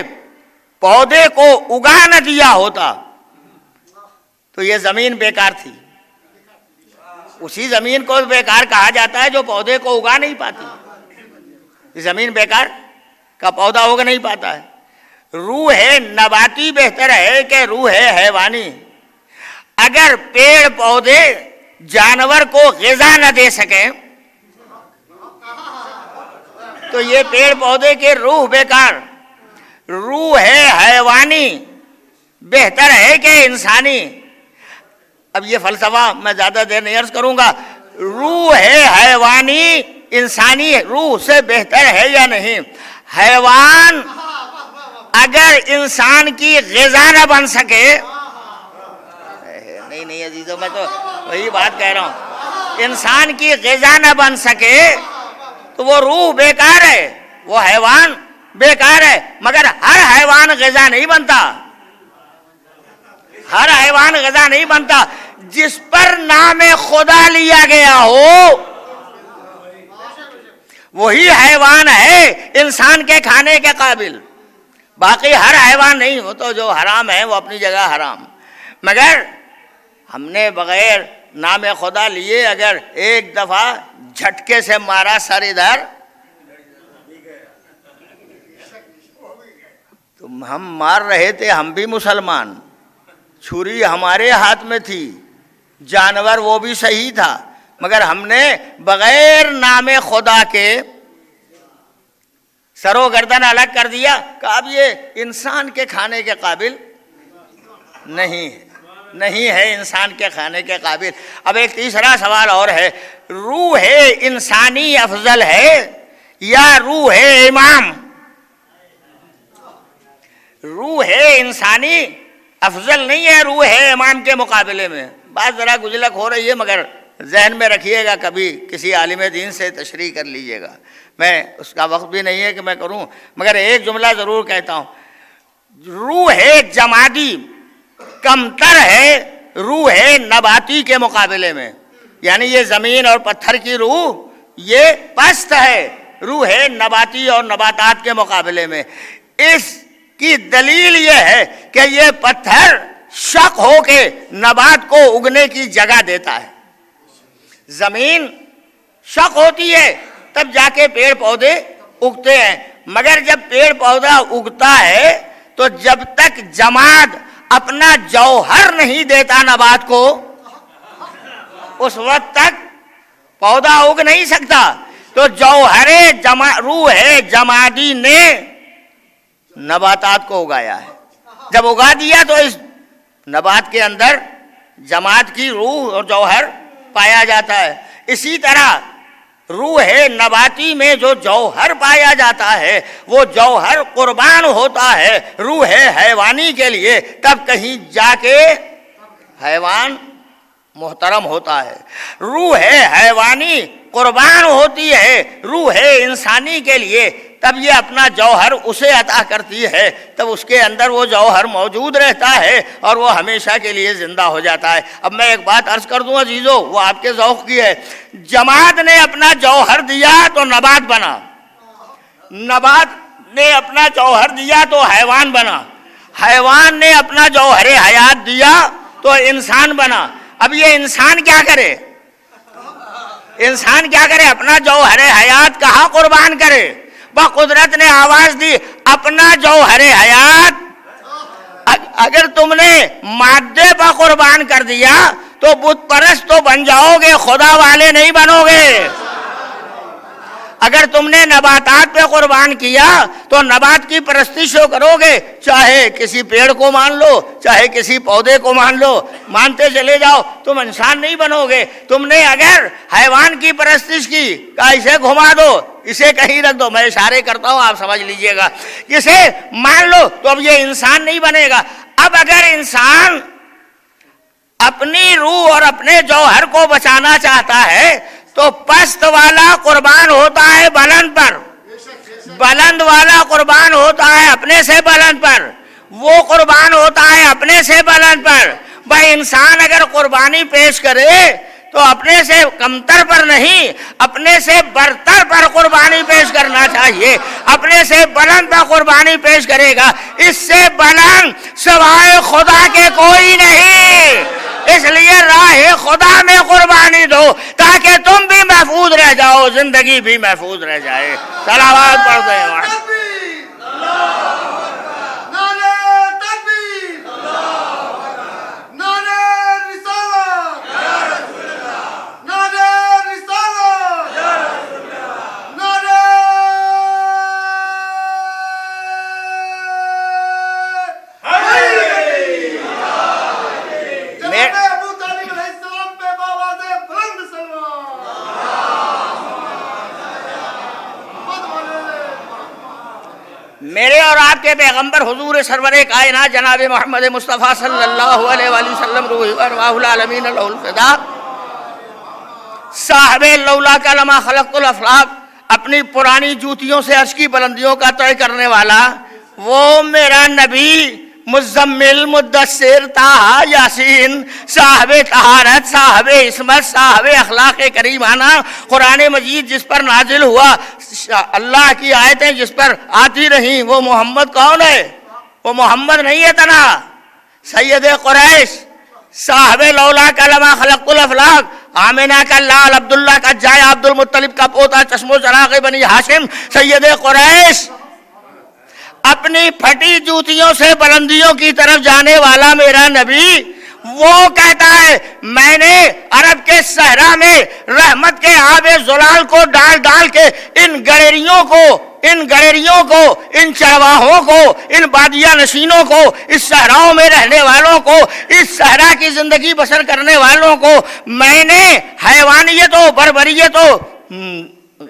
پودے کو اگا نہ دیا ہوتا تو یہ زمین بیکار تھی. اسی زمین کو بیکار کہا جاتا ہے جو پودے کو اگا نہیں پاتی. یہ زمین بیکار کا پودا اگ نہیں پاتا ہے. روح نباتی بہتر ہے کہ روح حیوانی؟ اگر پیڑ پودے جانور کو غذا نہ دے سکیں تو یہ پیڑ پودے کے روح بیکار. روح حیوانی بہتر ہے کہ انسانی؟ اب یہ فلسفہ میں زیادہ دیر نہیں عرض کروں گا. روح حیوانی انسانی روح سے بہتر ہے یا نہیں؟ حیوان اگر انسان کی غذا نہ بن سکے، نہیں عزیزوں، میں تو وہی بات کہہ رہا ہوں، انسان کی غذا نہ بن سکے تو وہ روح بیکار ہے، وہ حیوان بیکار ہے. مگر ہر حیوان غذا نہیں بنتا، ہر حیوان غذا نہیں بنتا. جس پر نام خدا لیا گیا ہو وہی حیوان ہے انسان کے کھانے کے قابل. باقی ہر حیوان نہیں. وہ تو جو حرام ہے وہ اپنی جگہ حرام. مگر ہم نے بغیر نام خدا لیے اگر ایک دفعہ جھٹکے سے مارا سر ادھر تو ہم مار رہے تھے، ہم بھی مسلمان، چھری ہمارے ہاتھ میں تھی، جانور وہ بھی صحیح تھا، مگر ہم نے بغیر نام خدا کے سر و گردن الگ کر دیا کہ اب یہ انسان کے کھانے کے قابل نہیں ہے انسان کے کھانے کے قابل. اب ایک تیسرا سوال اور ہے، روح انسانی افضل ہے یا روح امام؟ روح انسانی افضل نہیں ہے روح امام کے مقابلے میں. بات ذرا گجلک ہو رہی ہے مگر ذہن میں رکھیے گا، کبھی کسی عالم دین سے تشریح کر لیجئے گا. میں اس کا وقت بھی نہیں ہے کہ میں کروں، مگر ایک جملہ ضرور کہتا ہوں. روح جمادی کمتر ہے روح نباتی کے مقابلے میں. یعنی یہ زمین اور پتھر کی روح یہ پست ہے روح نباتی اور نباتات کے مقابلے میں. اس کی دلیل یہ ہے کہ یہ پتھر شق ہو کے نبات کو اگنے کی جگہ دیتا ہے. زمین شق ہوتی ہے تب جا کے پیڑ پودے اگتے ہیں. مگر جب پیڑ پودا اگتا ہے تو جب تک جماد اپنا جوہر نہیں دیتا نبات کو اس وقت تک پودا اگ نہیں سکتا. تو جوہر روح جمادی نے نباتات کو اگایا ہے. جب اگا دیا تو اس نبات کے اندر جماد کی روح اور جوہر پایا جاتا ہے. اسی طرح روح نباتی میں جو جوہر پایا جاتا ہے وہ جوہر قربان ہوتا ہے روح حیوانی کے لیے، تب کہیں جا کے حیوان محترم ہوتا ہے. روح حیوانی قربان ہوتی ہے روح انسانی کے لیے، تب یہ اپنا جوہر اسے عطا کرتی ہے، تب اس کے اندر وہ جوہر موجود رہتا ہے اور وہ ہمیشہ کے لیے زندہ ہو جاتا ہے. اب میں ایک بات عرض کر دوں عزیزو، وہ آپ کے ذوق کی ہے. جماد نے اپنا جوہر دیا تو نبات بنا، نبات نے اپنا جوہر دیا تو حیوان بنا، حیوان نے اپنا جوہر حیات دیا تو انسان بنا. اب یہ انسان کیا کرے؟ انسان کیا کرے؟ اپنا جوہر حیات کہاں قربان کرے؟ قدرت نے آواز دی اپنا جوہر حیات اگر تم نے مادے پر قربان کر دیا تو بت پرست تو بن جاؤ گے، خدا والے نہیں بنو گے. اگر تم نے نباتات پہ قربان کیا تو نبات کی پرستش کرو گے، چاہے کسی پیڑ کو مان لو، چاہے کسی پودے کو مان لو، مانتے چلے جاؤ، تم انسان نہیں بنو گے۔ تم نے اگر حیوان کی پرستش کی، کہا اسے گھما دو، اسے کہیں رکھ دو، میں اشارے کرتا ہوں آپ سمجھ لیجئے گا، اسے مان لو تو اب یہ انسان نہیں بنے گا۔ اب اگر انسان اپنی روح اور اپنے جوہر کو بچانا چاہتا ہے تو پست والا قربان ہوتا ہے بلند پر، بلند والا قربان ہوتا ہے اپنے سے بلند پر، وہ قربان ہوتا ہے اپنے سے بلند پر۔ بھائی انسان اگر قربانی پیش کرے تو اپنے سے کمتر پر نہیں، اپنے سے برتر پر قربانی پیش کرنا چاہیے، اپنے سے بلند پر قربانی پیش کرے گا۔ اس سے بلند سوائے خدا کے کوئی نہیں، اس لیے راہ خدا میں قربانی دو تاکہ تم بھی محفوظ رہ جاؤ، زندگی بھی محفوظ رہ جائے۔ صلوات پڑھتے ہیں وہاں۔ میرے اور آپ کے پیغمبر حضور سرور کائنات جناب محمد مصطفیٰ صلی اللہ علیہ وآلہ وسلم روح ارواح العالمین لہ الفدا، صاحب لولا کا لما خلقت الافلاق، اپنی پرانی جوتیوں سے عرش کی بلندیوں کا طے کرنے والا، وہ میرا نبی مزمل مدثر طٰہٰ یاسین، صاحب طہارت، صاحب عصمت، صاحب اخلاق کریمانہ، قرآن مجید جس پر نازل ہوا، اللہ کی آیتیں جس پر آتی رہیں، وہ محمد کون ہے؟ وہ محمد نہیں ہے تنا، سید قریش، صاحب لولا کا لما خلقت الافلاق، آمینہ کا لال، عبداللہ کا جایا، عبد المطلب کا پوتا، چشم و چراغ بنی ہاشم، سید قریش، اپنی پھٹی جوتیوں سے بلندیوں کی طرف جانے والا میرا نبی، وہ کہتا ہے میں نے عرب کے صحرا میں رحمت کے آب زلال کو ڈال ڈال کے ان گڈریوں کو، ان چرواہوں کو، ان بادیہ نشینوں کو، اس صحراؤں میں رہنے والوں کو، اس صحرا کی زندگی بسر کرنے والوں کو میں نے حیوانیت و بربریت و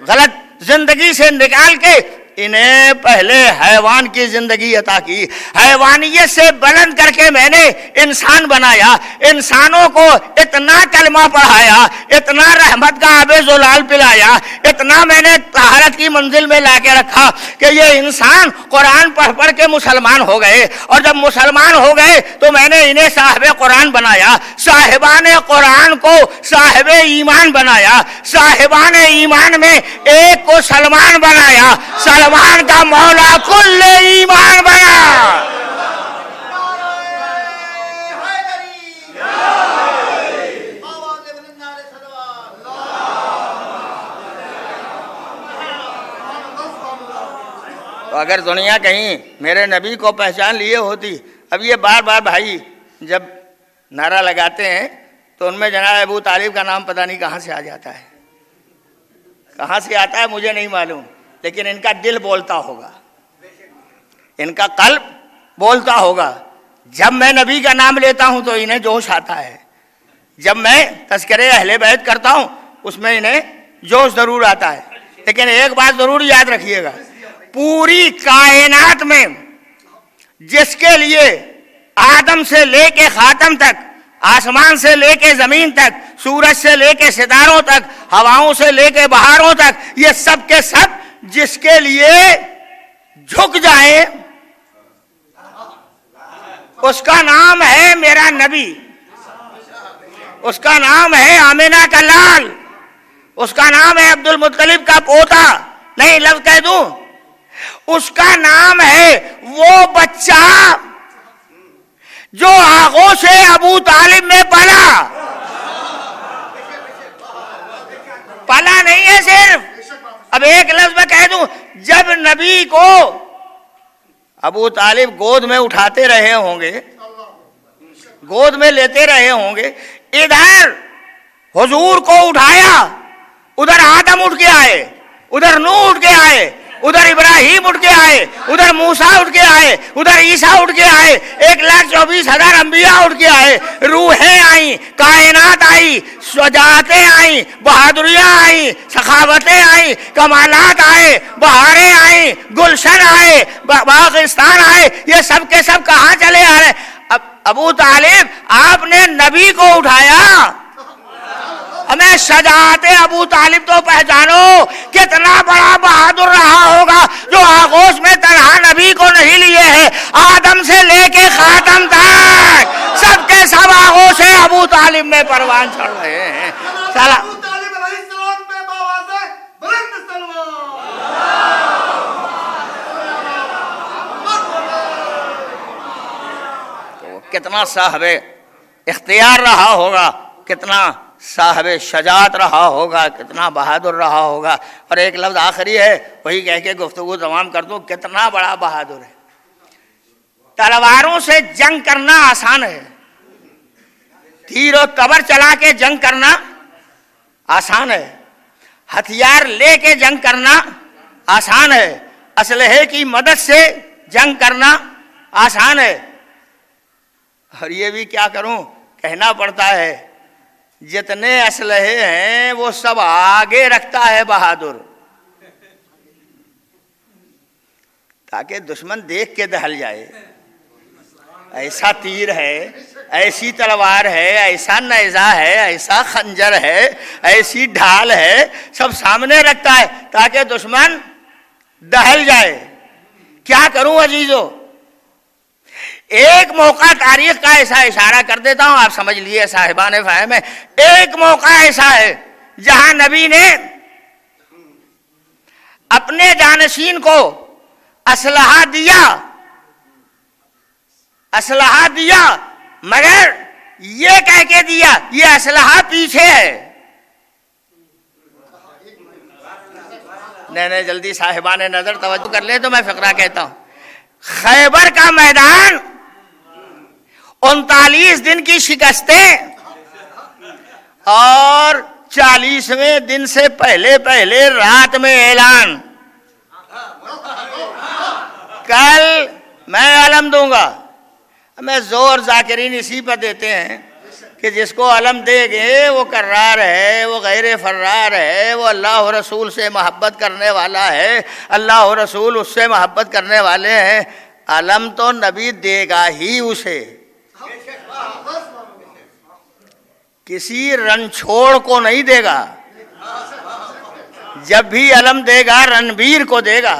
غلط زندگی سے نکال کے انہیں پہلے حیوان کی زندگی عطا کی، حیوانیت سے بلند کر کے میں نے انسان بنایا، انسانوں کو اتنا کلمہ پڑھایا، اتنا رحمت کا آب زلال پلایا، اتنا میں نے طہارت کی منزل میں لا کے رکھا کہ یہ انسان قرآن پڑھ پڑھ کے مسلمان ہو گئے، اور جب مسلمان ہو گئے تو میں نے انہیں صاحب قرآن بنایا، صاحبان قرآن کو صاحب ایمان بنایا، صاحبان ایمان میں ایک کو سلمان بنایا، سلمان کا مولا کل ایمان بنا۔ تو اگر دنیا کہیں میرے نبی کو پہچان لیے ہوتی، اب یہ بار بار بھائی جب نعرہ لگاتے ہیں تو ان میں جناب ابو طالب کا نام پتہ نہیں کہاں سے آ جاتا ہے، کہاں سے آتا ہے مجھے نہیں معلوم، لیکن ان کا دل بولتا ہوگا، ان کا قلب بولتا ہوگا۔ جب میں نبی کا نام لیتا ہوں تو انہیں جوش آتا ہے، جب میں تذکرے اہل بیت کرتا ہوں اس میں انہیں جوش ضرور آتا ہے۔ لیکن ایک بات ضرور یاد رکھیے گا، پوری کائنات میں جس کے لیے آدم سے لے کے خاتم تک، آسمان سے لے کے زمین تک، سورج سے لے کے ستاروں تک، ہواؤں سے لے کے بہاروں تک، یہ سب کے سب جس کے لیے جھک جائے اس کا نام ہے میرا نبی، اس کا نام ہے آمینہ کا لال، اس کا نام ہے عبد المطلب کا پوتا، نہیں لفظ کہہ دوں، اس کا نام ہے وہ بچہ جو آغوش ابو طالب میں پلا نہیں ہے صرف، اب ایک لفظ میں کہہ دوں، جب نبی کو ابو طالب گود میں اٹھاتے رہے ہوں گے، گود میں لیتے رہے ہوں گے، ادھر حضور کو اٹھایا، ادھر آدم اٹھ کے آئے، ادھر نوح اٹھ کے آئے، ادھر ابراہیم اٹھ کے آئے، ادھر موسیٰ اٹھ کے آئے، ادھر عیسیٰ اٹھ کے آئے، 1,24,000 انبیاء اٹھ کے آئے، روحیں آئیں، کائنات آئی، شجاعتیں آئیں، بہادریاں آئیں، سخاوتیں آئیں، کمالات آئے، بہاریں آئیں، گلشن آئے، باغستان آئے، یہ سب کے سب کہاں چلے آ رہے؟ ابو طالب آپ نے نبی کو اٹھایا، ہمیں شجاعت ابو طالب تو پہچانو، کتنا بڑا بہادر رہا ہوگا جو آغوش میں تنہا نبی کو نہیں لیے ہیں، آدم سے لے کے خاتم تک سب کے سب آغوش ابو طالب میں پروان چڑھ رہے ہیں۔ ابو طالب علیہ السلام پہ باوازے بلند سلوات۔ تو کتنا صاحب اختیار رہا ہوگا، کتنا صاحب شجاعت رہا ہوگا، کتنا بہادر رہا ہوگا۔ اور ایک لفظ آخری ہے، وہی کہہ کے گفتگو تمام کر دوں، کتنا بڑا بہادر ہے۔ تلواروں سے جنگ کرنا آسان ہے، تیر و تبر چلا کے جنگ کرنا آسان ہے، ہتھیار لے کے جنگ کرنا آسان ہے، اسلحے کی مدد سے جنگ کرنا آسان ہے۔ اور یہ بھی کیا کروں، کہنا پڑتا ہے، جتنے اسلحے ہیں وہ سب آگے رکھتا ہے بہادر، تاکہ دشمن دیکھ کے دہل جائے۔ ایسا تیر ہے، ایسی تلوار ہے، ایسا نیزہ ہے، ایسا خنجر ہے، ایسی ڈھال ہے، سب سامنے رکھتا ہے تاکہ دشمن دہل جائے۔ کیا کروں عزیزو، ایک موقع تاریخ کا ایسا اشارہ کر دیتا ہوں، آپ سمجھ لیے صاحبان فہم ہے۔ ایک موقع ایسا ہے جہاں نبی نے اپنے جانشین کو اسلحہ دیا، مگر یہ کہہ کے دیا یہ اسلحہ پیچھے ہے۔ نہیں جلدی صاحبان نظر توجہ کر لیں تو میں فقرہ کہتا ہوں۔ خیبر کا میدان 39 دن کی شکستیں اور 40ویں دن سے پہلے رات میں اعلان، کل میں علم دوں گا۔ ہمیں زور ذاکرین اسی پر دیتے ہیں کہ جس کو علم دے گے وہ کرار ہے، وہ غیر فرار ہے، وہ اللہ و رسول سے محبت کرنے والا ہے، اللہ و رسول اس سے محبت کرنے والے ہیں۔ علم تو نبی دے گا ہی اسے، کسی رن چھوڑ کو نہیں دے گا۔ جب بھی علم دے گا رنبیر کو دے گا،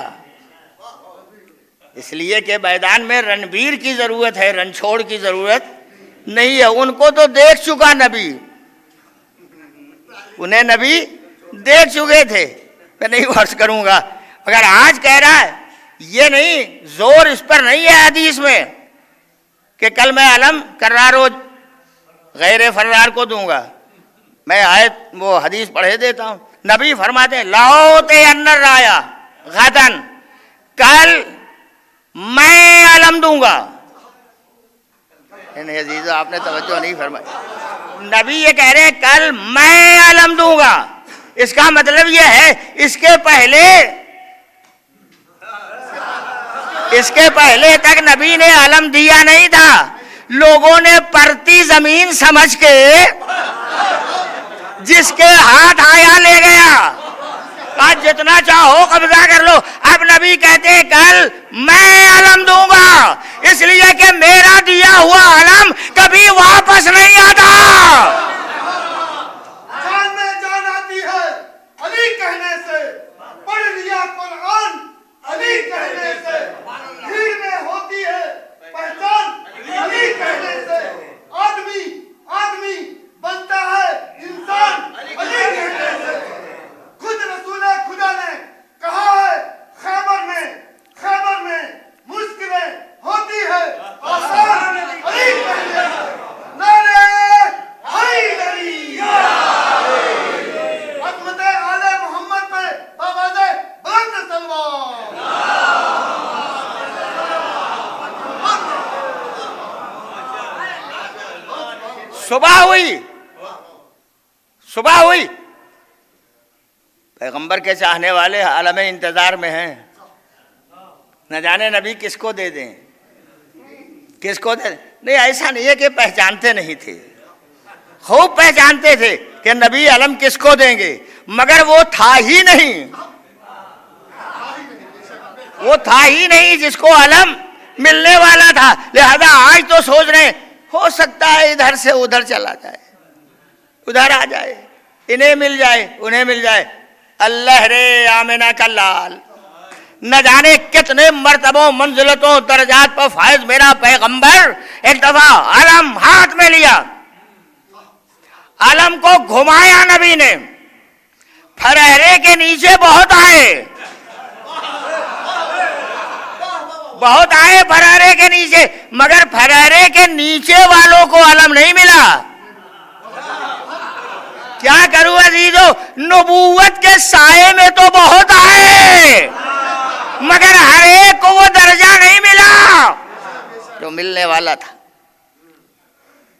اس لیے کہ میدان میں رنبیر کی ضرورت ہے، رن چھوڑ کی ضرورت نہیں ہے۔ ان کو تو دیکھ چکا نبی، انہیں نبی دیکھ چکے تھے، میں نہیں عرض کروں گا۔ مگر آج کہہ رہا ہے، یہ نہیں، زور اس پر نہیں ہے حدیث میں کہ کل میں علم کرار و غیر فرار کو دوں گا۔ میں آیت وہ حدیث پڑھے دیتا ہوں، نبی فرماتے ہیں لَأُوتِيَنَّ الرَّايَةَ غَدًا، کل میں علم دوں گا۔ نہیں عزیزو آپ نے توجہ نہیں فرمائی، نبی یہ کہہ رہے ہیں کل میں علم دوں گا۔ اس کا مطلب یہ ہے اس کے پہلے تک نبی نے علم دیا نہیں تھا، لوگوں نے پرتی زمین سمجھ کے جس کے ہاتھ آیا لے گیا، آج جتنا چاہو قبضہ کر لو۔ اب نبی کہتے ہیں کل میں علم دوں گا، اس لیے کہ میرا دیا ہوا علم کبھی واپس نہیں آتا۔ جان میں جان آتی ہے علی کہنے سے، پڑھ لیا قرآن علی کہنے سے، بھیڑ میں ہوتی ہے پہچان علی کہنے سے، آدمی بنتا ہے انسان علی کہنے سے۔ خود رسول خدا نے کہا ہے خیبر میں مشکلیں ہوتی ہے آسان علی کہنے سے۔ نعرہ حیدری، عظمت آل محمد پہ باوازے بلند سلوات۔ صبح ہوئی پیغمبر کے چاہنے والے عالم انتظار میں ہیں، نہ جانے نبی کس کو دے دیں، کس کو دے دیں۔ نہیں، ایسا نہیں ہے کہ پہچانتے نہیں تھے، خوب پہچانتے تھے کہ نبی علم کس کو دیں گے، مگر وہ تھا ہی نہیں، وہ تھا ہی نہیں جس کو علم ملنے والا تھا۔ لہذا آج تو سوچ رہے ہیں ہو سکتا ہے ادھر سے ادھر چلا جائے، ادھر آ جائے، انہیں مل جائے انہیں مل جائے۔ اللہ رے آمنہ کا لال، نہ جانے کتنے مرتبوں منزلتوں درجات پر فائز میرا پیغمبر۔ ایک دفعہ علم ہاتھ میں لیا، علم کو گھمایا نبی نے، پھرہرے کے نیچے بہت آئے، بہت آئے پھرہرے کے نیچے، مگر پھرہرے کے نیچے والوں کو علم نہیں ملا۔ کیا کروں عزیزو، نبوت کے سائے میں تو بہت آئے، مگر ہر ایک کو وہ درجہ نہیں ملا جو ملنے والا تھا۔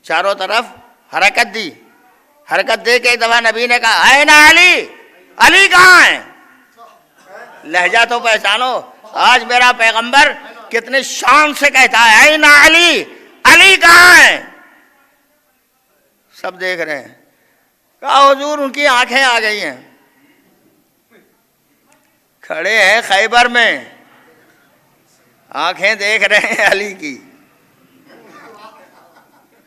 چاروں طرف حرکت دی، حرکت دے کے ایک دفعہ نبی نے کہا اے نا علی، علی کہاں ہے؟ لہجہ تو پہچانو، آج میرا پیغمبر کتنے شان سے کہتا ہے اے نا علی، علی کہاں ہے؟ سب دیکھ رہے ہیں۔ کہا حضور ان کی آنکھیں آ گئی ہیں، کھڑے ہیں خیبر میں، آنکھیں دیکھ رہے ہیں علی کی۔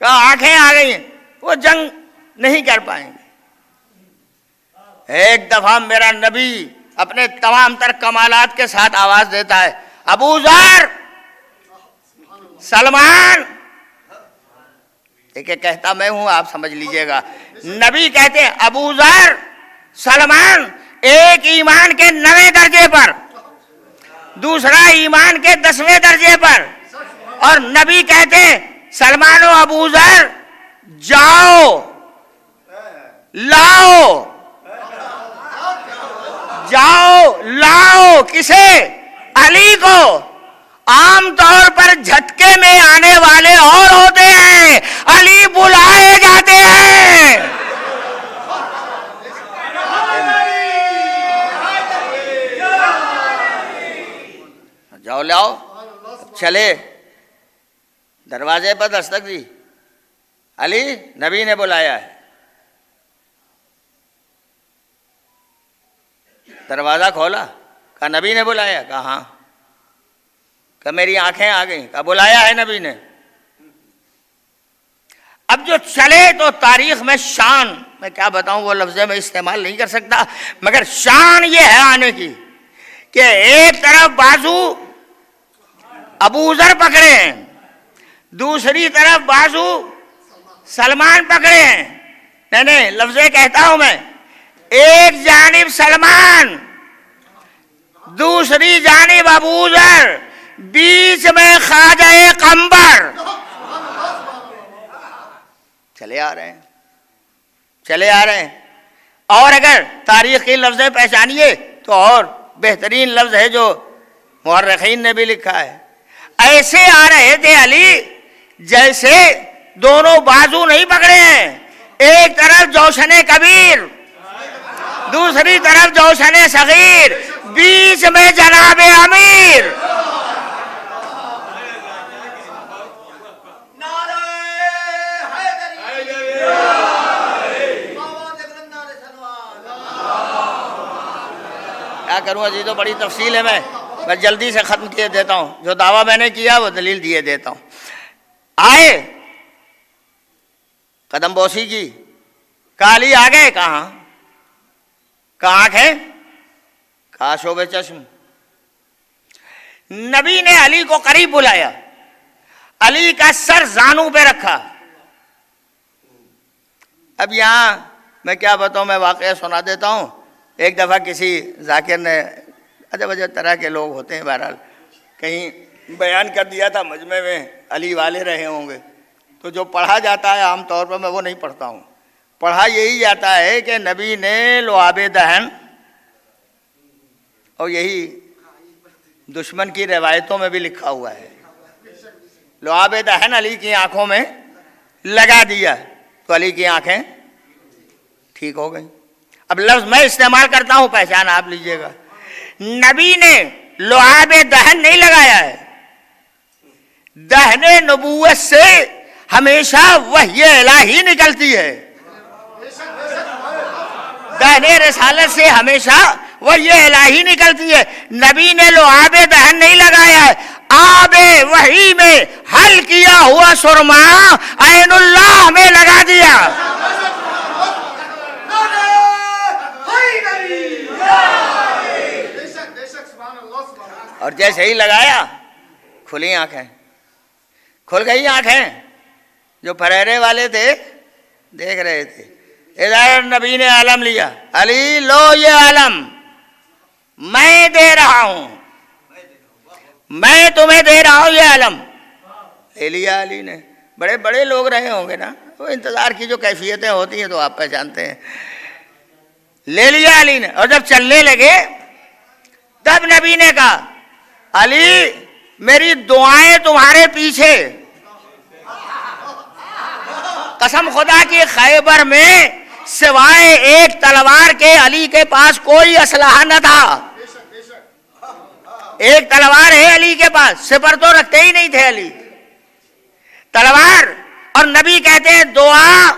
کہا آنکھیں آ گئی ہیں، وہ جنگ نہیں کر پائیں گے۔ ایک دفعہ میرا نبی اپنے تمام تر کمالات کے ساتھ آواز دیتا ہے ابو ذر، سلمان، دیکھیں کہتا میں ہوں، آپ سمجھ لیجئے گا۔ نبی کہتے ہیں ابو ذر، سلمان، ایک ایمان کے 9ویں درجے پر، دوسرا ایمان کے 10ویں درجے پر، اور نبی کہتے ہیں سلمان و ابو ذر جاؤ لاؤ، جاؤ لاؤ کسے؟ علی کو۔ عام طور پر جھٹکے میں آنے والے اور ہوتے ہیں، علی بلائے جاتے ہیں۔ جاؤ لاؤ، چلے، دروازے پر دستک دی، علی نبی نے بلایا ہے۔ دروازہ کھولا، کہا نبی نے بلایا؟ کہا ہاں۔ کہ میری آنکھیں آ گئیں؟ کہا بلایا ہے نبی نے۔ اب جو چلے تو تاریخ میں شان، میں کیا بتاؤں وہ لفظ میں استعمال نہیں کر سکتا، مگر شان یہ ہے آنے کی کہ ایک طرف بازو ابو ذر پکڑے ہیں، دوسری طرف بازو سلمان پکڑے ہیں۔ نہیں لفظ کہتا ہوں میں، ایک جانب سلمان، دوسری جانب ابو ذر، بیچ میں خواجہ قمبر، چلے آ رہے ہیں، چلے آ رہے ہیں۔ اور اگر تاریخ کی لفظیں پہچانیے تو اور بہترین لفظ ہے جو مورخین نے بھی لکھا ہے، ایسے آ رہے تھے علی جیسے دونوں بازو نہیں پکڑے ہیں، ایک طرف جوشن کبیر، دوسری طرف جوشن صغیر، بیچ میں جناب امیر۔ کیا کروں عزیزو، بڑی تفصیل ہے، میں جلدی سے ختم کیے دیتا ہوں، جو دعویٰ میں نے کیا وہ دلیل دیے دیتا ہوں۔ آئے، قدم بوسی کی، کالی آ گئے، کہاں؟ کہاں آنکھیں؟ کہاں شوب چشم؟ نبی نے علی کو قریب بلایا، علی کا سر زانوں پہ رکھا۔ اب یہاں میں کیا بتاؤں، میں واقعہ سنا دیتا ہوں۔ ایک دفعہ کسی ذاکر نے، عجب عجب طرح کے لوگ ہوتے ہیں، بہرحال کہیں بیان کر دیا تھا مجمع میں، علی والے رہے ہوں گے، تو جو پڑھا جاتا ہے عام طور پر میں وہ نہیں پڑھتا ہوں، پڑھا یہی جاتا ہے کہ نبی نے لعاب دہن، اور یہی دشمن کی روایتوں میں بھی لکھا ہوا ہے، لعاب دہن علی کی آنکھوں میں لگا دیا تو علی کی آنکھیں ٹھیک ہو گئیں۔ اب لفظ میں استعمال کرتا ہوں، پہچان آپ لیجئے گا. نبی نے لعاب دہن نہیں لگایا ہے. دہن نبوت سے ہمیشہ وحی الہی نکلتی ہے. دہن رسالت سے ہمیشہ وحی الہی نکلتی ہے. نبی نے لعاب دہن نہیں لگایا ہے. آب وحی میں حل کیا ہوا سرما عین اللہ میں لگا دیا. اور جیسے ہی لگایا کھلی آنکھیں، کھل گئی آنکھیں. جو پھریرے والے تھے دیکھ رہے تھے. ادھر نبی نے عالم لیا. علی لو یہ عالم میں دے رہا ہوں، میں تمہیں دے رہا ہوں یہ عالم. لے لیا علی نے. بڑے بڑے لوگ رہے ہوں گے نا، وہ انتظار کی جو کیفیتیں ہوتی ہیں تو آپ پہچانتے ہیں. لے لیا علی نے. اور جب چلنے لگے تب نبی نے کہا علی میری دعائیں تمہارے پیچھے. قسم خدا کی خیبر میں سوائے ایک تلوار کے علی کے پاس کوئی اسلحہ نہ تھا. ایک تلوار ہے علی کے پاس، سپر تو رکھتے ہی نہیں تھے علی. تلوار. اور نبی کہتے ہیں دعا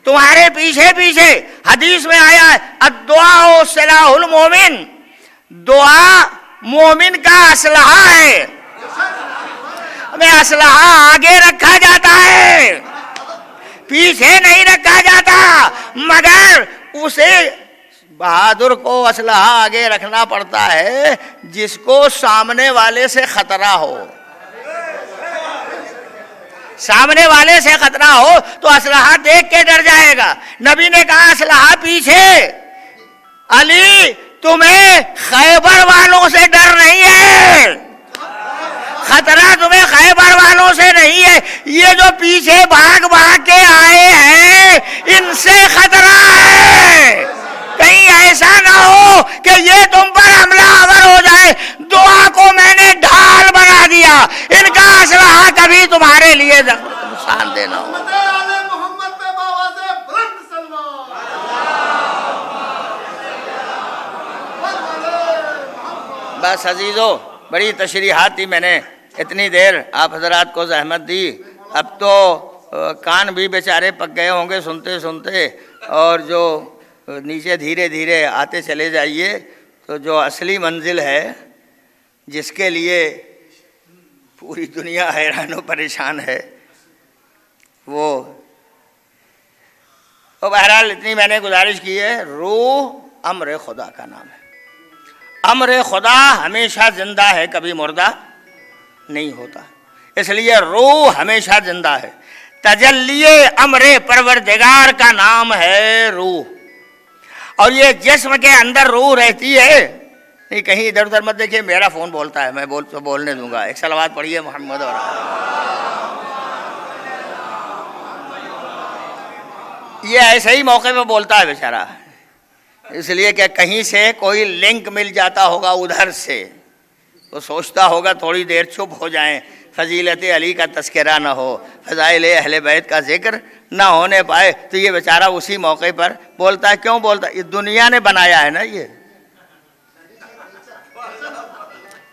تمہارے پیچھے پیچھے. حدیث میں آیا ہے الدعاء سلاح المومن، دعا مومن کا اسلحہ ہے. ہمیں اسلحہ آگے رکھا جاتا ہے، پیچھے نہیں رکھا جاتا. مگر اسے بہادر کو اسلحہ آگے رکھنا پڑتا ہے جس کو سامنے والے سے خطرہ ہو. سامنے والے سے خطرہ ہو تو اسلحہ دیکھ کے ڈر جائے گا. نبی نے کہا اسلحہ پیچھے. علی تمہیں خیبر والوں سے ڈر نہیں ہے، خطرہ تمہیں خیبر والوں سے نہیں ہے. یہ جو پیچھے بھاگ بھاگ کے آئے ہیں ان سے خطرہ ہے. کہیں ایسا نہ ہو کہ یہ تم پر حملہ آور ہو جائے. دعا کو میں نے ڈھال بنا دیا، ان کا اسلحہ کبھی تمہارے لیے نقصان دینا ہو. بس عزیزو بڑی تشریحات تھی، میں نے اتنی دیر آپ حضرات کو زحمت دی. اب تو کان بھی بیچارے پک گئے ہوں گے سنتے سنتے. اور جو نیچے دھیرے دھیرے آتے چلے جائیے. تو جو اصلی منزل ہے جس کے لیے پوری دنیا حیران و پریشان ہے وہ بہرحال اتنی میں نے گزارش کی ہے. روح امر خدا کا نام ہے. امر خدا ہمیشہ زندہ ہے، کبھی مردہ نہیں ہوتا. اس لیے روح ہمیشہ زندہ ہے. تجلی امر پروردگار کا نام ہے روح. اور یہ جسم کے اندر روح رہتی ہے. نہیں کہیں ادھر ادھر مت دیکھیے، میرا فون بولتا ہے، میں بولنے دوں گا. ایک صلوات پڑھیے محمد. اور یہ ایسے ہی موقع پہ بولتا ہے بیچارہ، اس لیے کہ کہیں سے کوئی لنک مل جاتا ہوگا ادھر سے، تو سوچتا ہوگا تھوڑی دیر چپ ہو جائیں، فضیلت علی کا تذکرہ نہ ہو، فضائل اہل بیت کا ذکر نہ ہونے پائے. تو یہ بیچارہ اسی موقع پر بولتا ہے. کیوں بولتا ہے؟ یہ دنیا نے بنایا ہے نا، یہ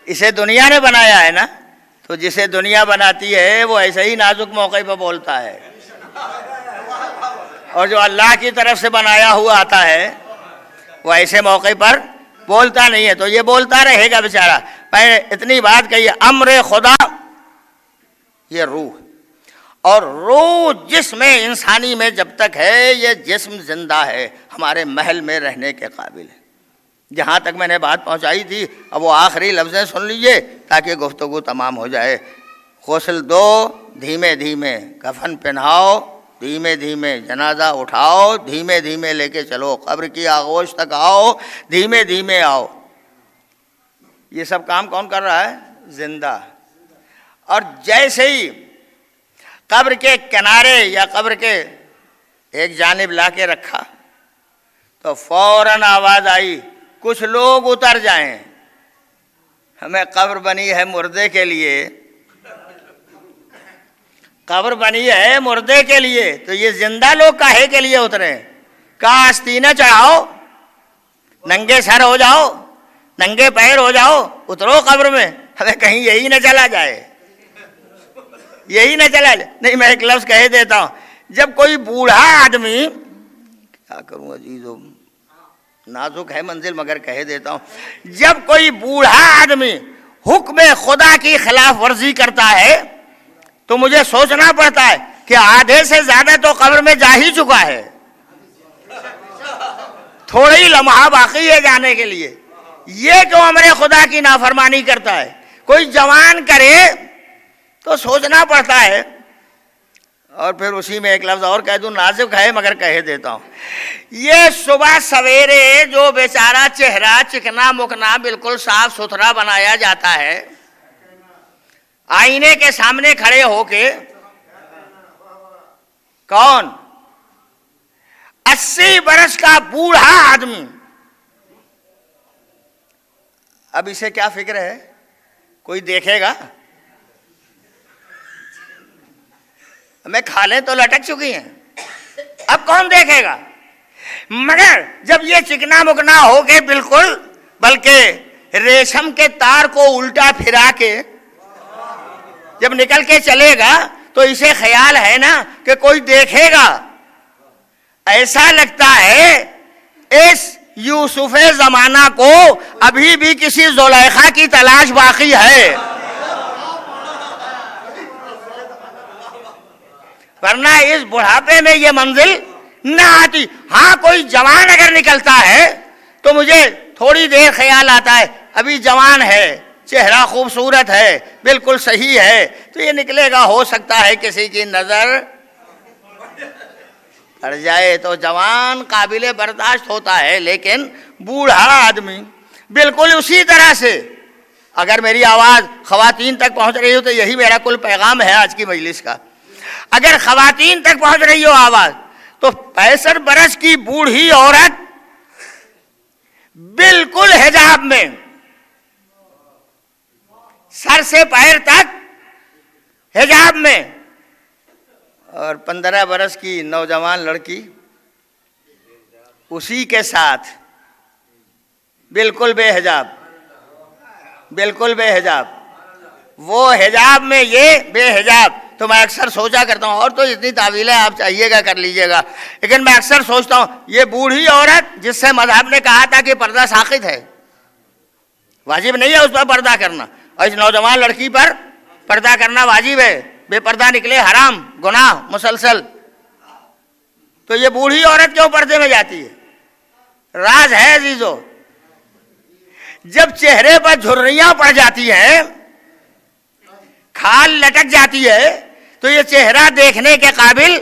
اسے دنیا نے بنایا ہے نا. تو جسے دنیا بناتی ہے وہ ایسے ہی نازک موقع پہ بولتا ہے. اور جو اللہ کی طرف سے بنایا ہوا آتا ہے وہ ایسے موقع پر بولتا نہیں ہے. تو یہ بولتا رہے گا بیچارہ. میں نے اتنی بات کہی ہے، امر خدا یہ روح. اور روح جسم انسانی میں جب تک ہے یہ جسم زندہ ہے، ہمارے محل میں رہنے کے قابل ہے. جہاں تک میں نے بات پہنچائی تھی اب وہ آخری لفظیں سن لیجئے تاکہ گفتگو تمام ہو جائے. غسل دو دھیمے دھیمے، کفن پہناؤ دھیمے دھیمے، جنازہ اٹھاؤ دھیمے دھیمے لے کے چلو، قبر کی آغوش تک آؤ دھیمے دھیمے آؤ. یہ سب کام کون کر رہا ہے؟ زندہ. اور جیسے ہی قبر کے کنارے یا قبر کے ایک جانب لا کے رکھا تو فوراً آواز آئی کچھ لوگ اتر جائیں، ہمیں قبر بنی ہے مردے کے لیے، قبر بنی ہے مردے کے لیے. تو یہ زندہ لوگ کاہے کے لیے اترے؟ کہا آستینہ چڑھاؤ ننگے سر ہو جاؤ، ننگے پیر ہو جاؤ، اترو قبر میں، ہمیں کہیں یہی نہ چلا جائے، یہی نہ چلا جائے۔ نہیں، میں ایک لفظ کہہ دیتا ہوں، جب کوئی بوڑھا آدمی، کیا کروں عزیزو، نازک ہے منزل مگر کہہ دیتا ہوں، جب کوئی بوڑھا آدمی حکم خدا کی خلاف ورزی کرتا ہے تو مجھے سوچنا پڑتا ہے کہ آدھے سے زیادہ تو قبر میں جا ہی چکا ہے، تھوڑا ہی لمحہ باقی ہے جانے کے لیے، یہ کیوں امر خدا کی نافرمانی کرتا ہے؟ کوئی جوان کرے تو سوچنا پڑتا ہے۔ اور پھر اسی میں ایک لفظ اور کہہ دوں، نازک ہے مگر کہہ دیتا ہوں، یہ صبح سویرے جو بیچارہ چہرہ چکنا مکنا بالکل صاف ستھرا بنایا جاتا ہے، آئینے کے سامنے کھڑے ہو کے، کون 80 برس کا بوڑھا آدمی، اب اسے کیا فکر ہے؟ کوئی دیکھے گا؟ ہمیں کھالیں تو لٹک چکی ہیں، اب کون دیکھے گا؟ مگر جب یہ چکنا مکنا ہو کے بالکل، بلکہ ریشم کے تار کو الٹا پھرا کے جب نکل کے چلے گا تو اسے خیال ہے نا کہ کوئی دیکھے گا۔ ایسا لگتا ہے اس یوسف زمانہ کو ابھی بھی کسی زلیخا کی تلاش باقی ہے، ورنہ اس بڑھاپے میں یہ منزل نہ آتی۔ ہاں، کوئی جوان اگر نکلتا ہے تو مجھے تھوڑی دیر خیال آتا ہے ابھی جوان ہے، چہرہ خوبصورت ہے، بالکل صحیح ہے، تو یہ نکلے گا، ہو سکتا ہے کسی کی نظر پڑ جائے، تو جوان قابل برداشت ہوتا ہے، لیکن بوڑھا آدمی بالکل اسی طرح سے۔ اگر میری آواز خواتین تک پہنچ رہی ہو تو یہی میرا کل پیغام ہے آج کی مجلس کا، اگر خواتین تک پہنچ رہی ہو آواز تو 65 برس کی بوڑھی عورت بالکل حجاب میں، سر سے پیر تک حجاب میں، اور 15 برس کی نوجوان لڑکی اسی کے ساتھ بالکل بے حجاب، بالکل بے حجاب، وہ حجاب میں یہ بے حجاب۔ تو میں اکثر سوچا کرتا ہوں، اور تو اتنی تعویلیں آپ چاہیے گا کر لیجئے گا، لیکن میں اکثر سوچتا ہوں یہ بوڑھی عورت جس سے مذہب نے کہا تھا کہ پردہ ساقط ہے، واجب نہیں ہے اس پر پردہ کرنا، اور اس نوجوان لڑکی پر پردہ کرنا واجب ہے، بے پردہ نکلے حرام، گناہ مسلسل، تو یہ بوڑھی عورت کیوں پردے میں جاتی ہے؟ راز ہے عزیزو، جب چہرے پر جھریاں پڑ جاتی ہیں، کھال لٹک جاتی ہے، تو یہ چہرہ دیکھنے کے قابل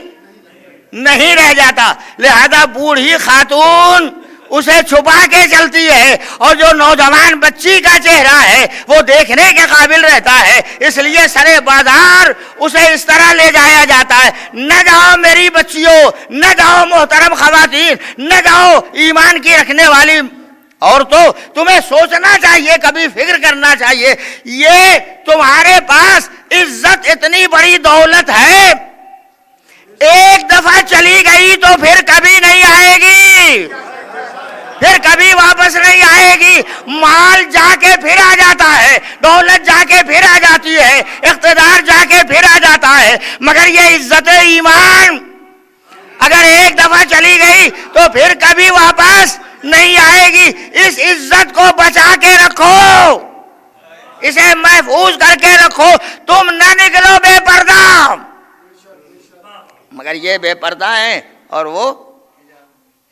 نہیں رہ جاتا، لہذا بوڑھی خاتون اسے چھپا کے چلتی ہے، اور جو نوجوان بچی کا چہرہ ہے وہ دیکھنے کے قابل رہتا ہے، اس لیے سرے بازار اسے اس طرح لے جایا جاتا ہے۔ نہ جاؤ میری بچیوں، نہ جاؤ محترم خواتین، نہ جاؤ ایمان کی رکھنے والی عورتوں، تمہیں سوچنا چاہیے، کبھی فکر کرنا چاہیے، یہ تمہارے پاس عزت اتنی بڑی دولت ہے، ایک دفعہ چلی گئی تو پھر کبھی نہیں آئے گی، پھر کبھی واپس نہیں آئے گی۔ مال جا کے پھر آ جاتا ہے، دولت جا کے پھر آ جاتی ہے، اقتدار جا کے پھر آ جاتا ہے، مگر یہ عزت ایمان اگر ایک دفعہ چلی گئی تو پھر کبھی واپس نہیں آئے گی۔ اس عزت کو بچا کے رکھو، اسے محفوظ کر کے رکھو، تم نہ نکلو بے پردہ۔ مگر یہ بے پردہ ہیں اور وہ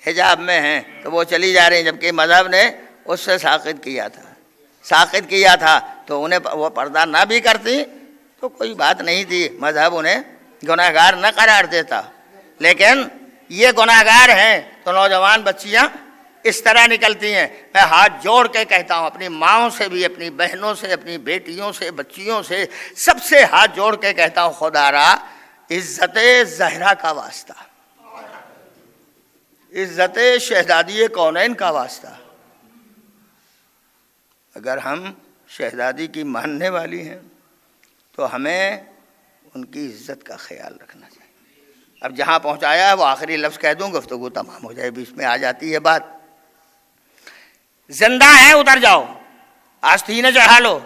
حجاب میں ہیں، تو وہ چلی جا رہی ہیں، جبکہ مذہب نے اس سے ساقط کیا تھا، تو انہیں وہ پردہ نہ بھی کرتی تو کوئی بات نہیں تھی، مذہب انہیں گناہگار نہ قرار دیتا، لیکن یہ گناہگار ہیں تو نوجوان بچیاں اس طرح نکلتی ہیں۔ میں ہاتھ جوڑ کے کہتا ہوں، اپنی ماؤں سے بھی، اپنی بہنوں سے، اپنی بیٹیوں سے، بچیوں سے، سب سے ہاتھ جوڑ کے کہتا ہوں، خدا را عزت زہرا کا واسطہ، عزت شہزادی کونین کا واسطہ، اگر ہم شہزادی کی ماننے والی ہیں تو ہمیں ان کی عزت کا خیال رکھنا چاہیے۔ اب جہاں پہنچایا ہے وہ آخری لفظ کہہ دوں، گفتگو تمام ہو جائے، بیچ میں آ جاتی ہے بات زندہ ہیں اتر جاؤ، آستینیں چڑھا لو،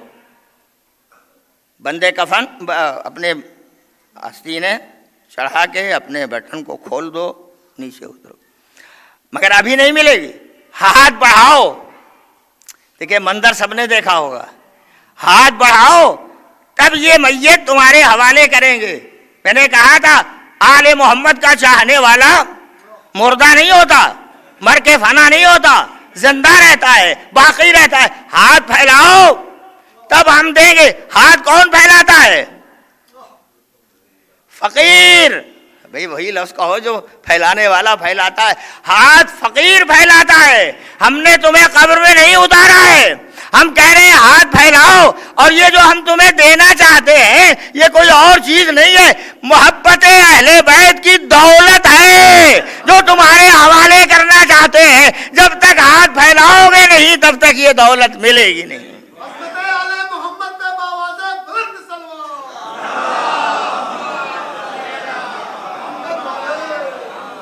بندے کفن اپنے آستینیں چڑھا کے اپنے بٹن کو کھول دو، نیچے اترو، مگر ابھی نہیں ملے گی، ہاتھ بڑھاؤ۔ دیکھیں منظر سب نے دیکھا ہوگا، ہاتھ بڑھاؤ تب یہ میت تمہارے حوالے کریں گے۔ میں نے کہا تھا آل محمد کا چاہنے والا مردہ نہیں ہوتا، مر کے فنا نہیں ہوتا، زندہ رہتا ہے، باقی رہتا ہے۔ ہاتھ پھیلاؤ تب ہم دیں گے۔ ہاتھ کون پھیلاتا ہے؟ فقیر۔ بھئی وہی لفظ کہو جو پھیلانے والا پھیلاتا ہے۔ ہاتھ فقیر پھیلاتا ہے۔ ہم نے تمہیں قبر میں نہیں اتارا ہے، ہم کہہ رہے ہیں ہاتھ پھیلاؤ، اور یہ جو ہم تمہیں دینا چاہتے ہیں یہ کوئی اور چیز نہیں ہے، محبت اہل بیت کی دولت ہے جو تمہارے حوالے کرنا چاہتے ہیں۔ جب تک ہاتھ پھیلاؤ گے نہیں تب تک یہ دولت ملے گی نہیں۔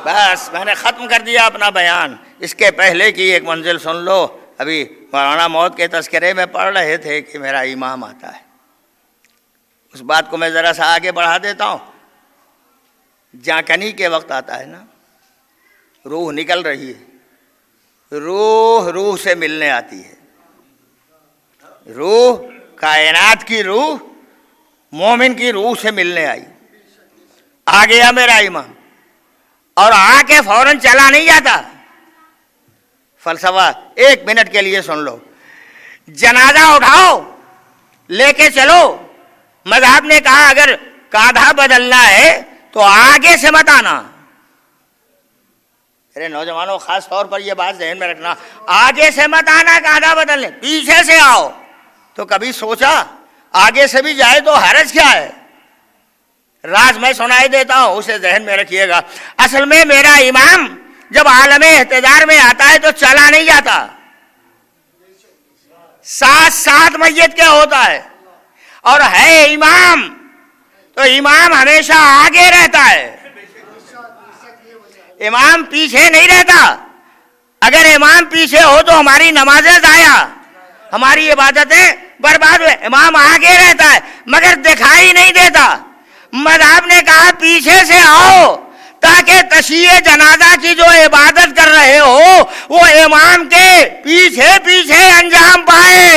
بس میں نے ختم کر دیا اپنا بیان۔ اس کے پہلے کی ایک منزل سن لو۔ ابھی مولانا موت کے تذکرے میں پڑھ رہے تھے کہ میرا امام آتا ہے، اس بات کو میں ذرا سا آگے بڑھا دیتا ہوں۔ جانکنی کے وقت آتا ہے نا، روح نکل رہی ہے، روح سے ملنے آتی ہے، روح کائنات کی روح مومن کی روح سے ملنے آئی۔ آ گیا میرا امام، اور آ کے فوراً چلا نہیں جاتا۔ فلسفہ ایک منٹ کے لیے سن لو۔ جنازہ اٹھاؤ، لے کے چلو۔ مذہب نے کہا اگر کاندھا بدلنا ہے تو آگے سے مت آنا۔ ارے نوجوانوں خاص طور پر یہ بات ذہن میں رکھنا، آگے سے مت آنا کاندھا بدلنے، پیچھے سے آؤ۔ تو کبھی سوچا آگے سے بھی جائے تو حرج کیا ہے؟ راز میں سنائی دیتا ہوں، اسے ذہن میں رکھیے گا۔ اصل میں میرا امام جب عالم احتضار میں آتا ہے تو چلا نہیں جاتا، ساتھ میت کے ہوتا ہے، اور ہے امام تو امام ہمیشہ آگے رہتا ہے، امام پیچھے نہیں رہتا۔ اگر امام پیچھے ہو تو ہماری نمازیں ضائع، ہماری عبادتیں برباد ہوئے۔ امام آگے رہتا ہے مگر دکھائی نہیں دیتا۔ مذہب نے کہا پیچھے سے آؤ تاکہ تشییع جنازہ کی جو عبادت کر رہے ہو وہ امام کے پیچھے پیچھے انجام پائے۔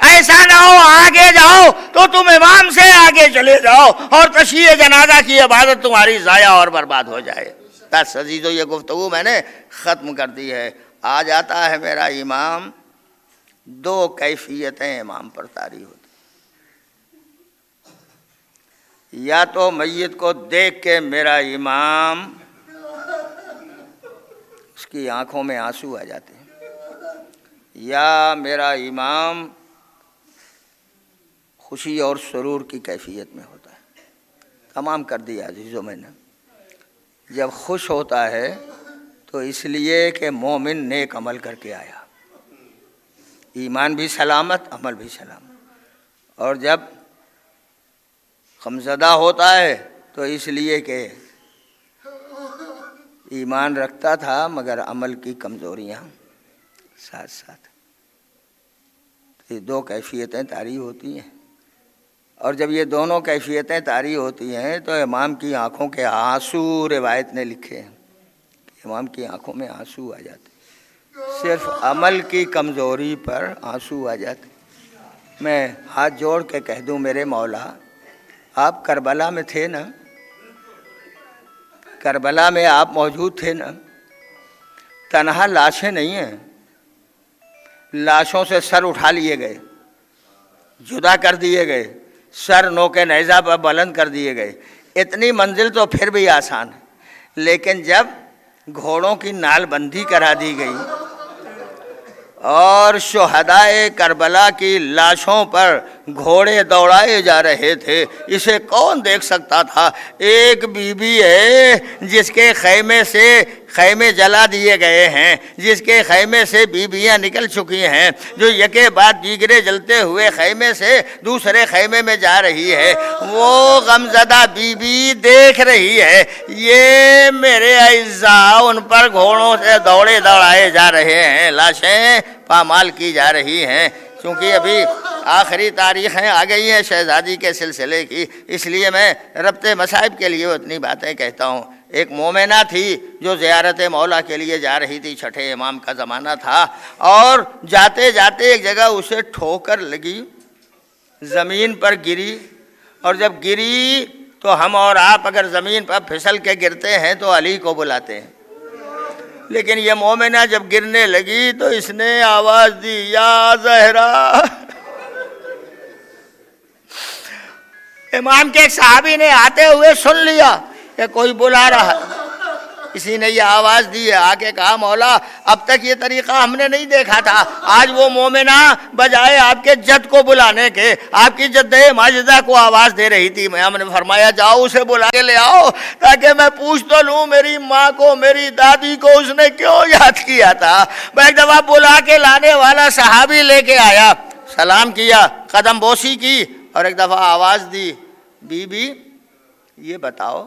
ایسا نہ ہو آگے جاؤ تو تم امام سے آگے چلے جاؤ اور تشییع جنازہ کی عبادت تمہاری ضائع اور برباد ہو جائے۔ بس عزیزو یہ گفتگو میں نے ختم کر دی ہے۔ آ جاتا ہے میرا امام، دو کیفیتیں امام پر طاری ہوتی، یا تو میت کو دیکھ کے میرا امام اس کی آنکھوں میں آنسو آ جاتے ہیں، یا میرا امام خوشی اور سرور کی کیفیت میں ہوتا ہے۔ تمام کر دیا عزیزوں میں نے۔ جب خوش ہوتا ہے تو اس لیے کہ مومن نیک عمل کر کے آیا، ایمان بھی سلامت، عمل بھی سلامت، اور جب غمزدہ ہوتا ہے تو اس لیے کہ ایمان رکھتا تھا مگر عمل کی کمزوریاں ساتھ ساتھ۔ یہ دو کیفیتیں طاری ہوتی ہیں، اور جب یہ دونوں کیفیتیں طاری ہوتی ہیں تو امام کی آنکھوں کے آنسو، روایت نے لکھے ہیں کہ امام کی آنکھوں میں آنسو آ جاتے، صرف عمل کی کمزوری پر آنسو آ جاتے۔ میں ہاتھ جوڑ کے کہہ دوں میرے مولا، آپ کربلا میں تھے نا، کربلا میں آپ موجود تھے نا، تنہا لاشیں نہیں ہیں، لاشوں سے سر اٹھا لیے گئے، جدا کر دیے گئے، سر نوک نیزہ پر بلند کر دیے گئے۔ اتنی منزل تو پھر بھی آسان ہے، لیکن جب گھوڑوں کی نال بندی کرا دی گئی اور شہدائے کربلا کی لاشوں پر گھوڑے دوڑائے جا رہے تھے، اسے کون دیکھ سکتا تھا؟ ایک بی بی ہے جس کے خیمے سے خیمے جلا دیے گئے ہیں، جس کے خیمے سے بیویاں نکل چکی ہیں، جو یکے بعد دیگرے جلتے ہوئے خیمے سے دوسرے خیمے میں جا رہی ہے، وہ غمزدہ بیوی دیکھ رہی ہے یہ میرے اعزاء ان پر گھوڑوں سے دوڑے دوڑائے جا رہے ہیں، لاشیں پامال کی جا رہی ہیں۔ چونکہ ابھی آخری تاریخیں آ گئی ہیں شہزادی کے سلسلے کی، اس لیے میں ربط مصائب کے لیے اتنی باتیں کہتا ہوں۔ ایک مومنہ تھی جو زیارت مولا کے لیے جا رہی تھی، چھٹے امام کا زمانہ تھا، اور جاتے جاتے ایک جگہ اسے ٹھوکر لگی، زمین پر گری، اور جب گری تو ہم اور آپ اگر زمین پر پھسل کے گرتے ہیں تو علی کو بلاتے ہیں، لیکن یہ مومنہ جب گرنے لگی تو اس نے آواز دی یا زہرا۔ امام کے ایک صحابی نے آتے ہوئے سن لیا کہ کوئی بلا رہا ہے، کسی نے یہ آواز دی ہے، آ کے کہا مولا اب تک یہ طریقہ ہم نے نہیں دیکھا تھا، آج وہ مومنہ بجائے آپ کے جد کو بلانے کے آپ کی جد ماجدہ کو آواز دے رہی تھی۔ ہم نے فرمایا جاؤ اسے بلا کے لے آؤ تاکہ میں پوچھ تو لوں میری ماں کو میری دادی کو اس نے کیوں یاد کیا تھا۔ میں ایک دفعہ بلا کے لانے والا صحابی لے کے آیا، سلام کیا، قدم بوسی کی، اور ایک دفعہ آواز دی بی بی یہ بتاؤ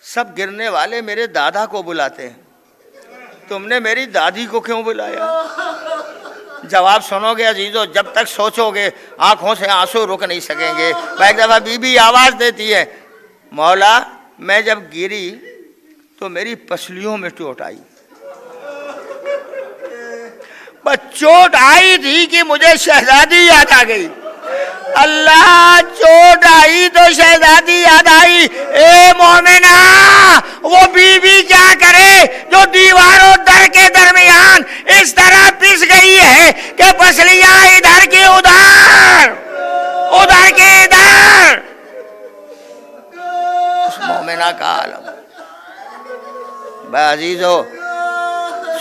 سب گرنے والے میرے دادا کو بلاتے ہیں، تم نے میری دادی کو کیوں بلایا؟ جواب سنو گے عزیزو، جب تک سوچو گے آنکھوں سے آنسو رک نہیں سکیں گے۔ ایک دفعہ بی بی آواز دیتی ہے مولا میں جب گری تو میری پسلیوں میں چوٹ آئی، بس چوٹ آئی تھی کہ مجھے شہزادی یاد آ گئی، اللہ چوٹ آئی تو شہزادی یاد آئی۔ اے مومنہ وہ بیوی کیا کرے جو دیواروں در کے درمیان اس طرح پس گئی ہے کہ پسلیاں ادھر کی ادھر ادھر کی ادھر، اس مومنہ کا عالم۔ عزیزو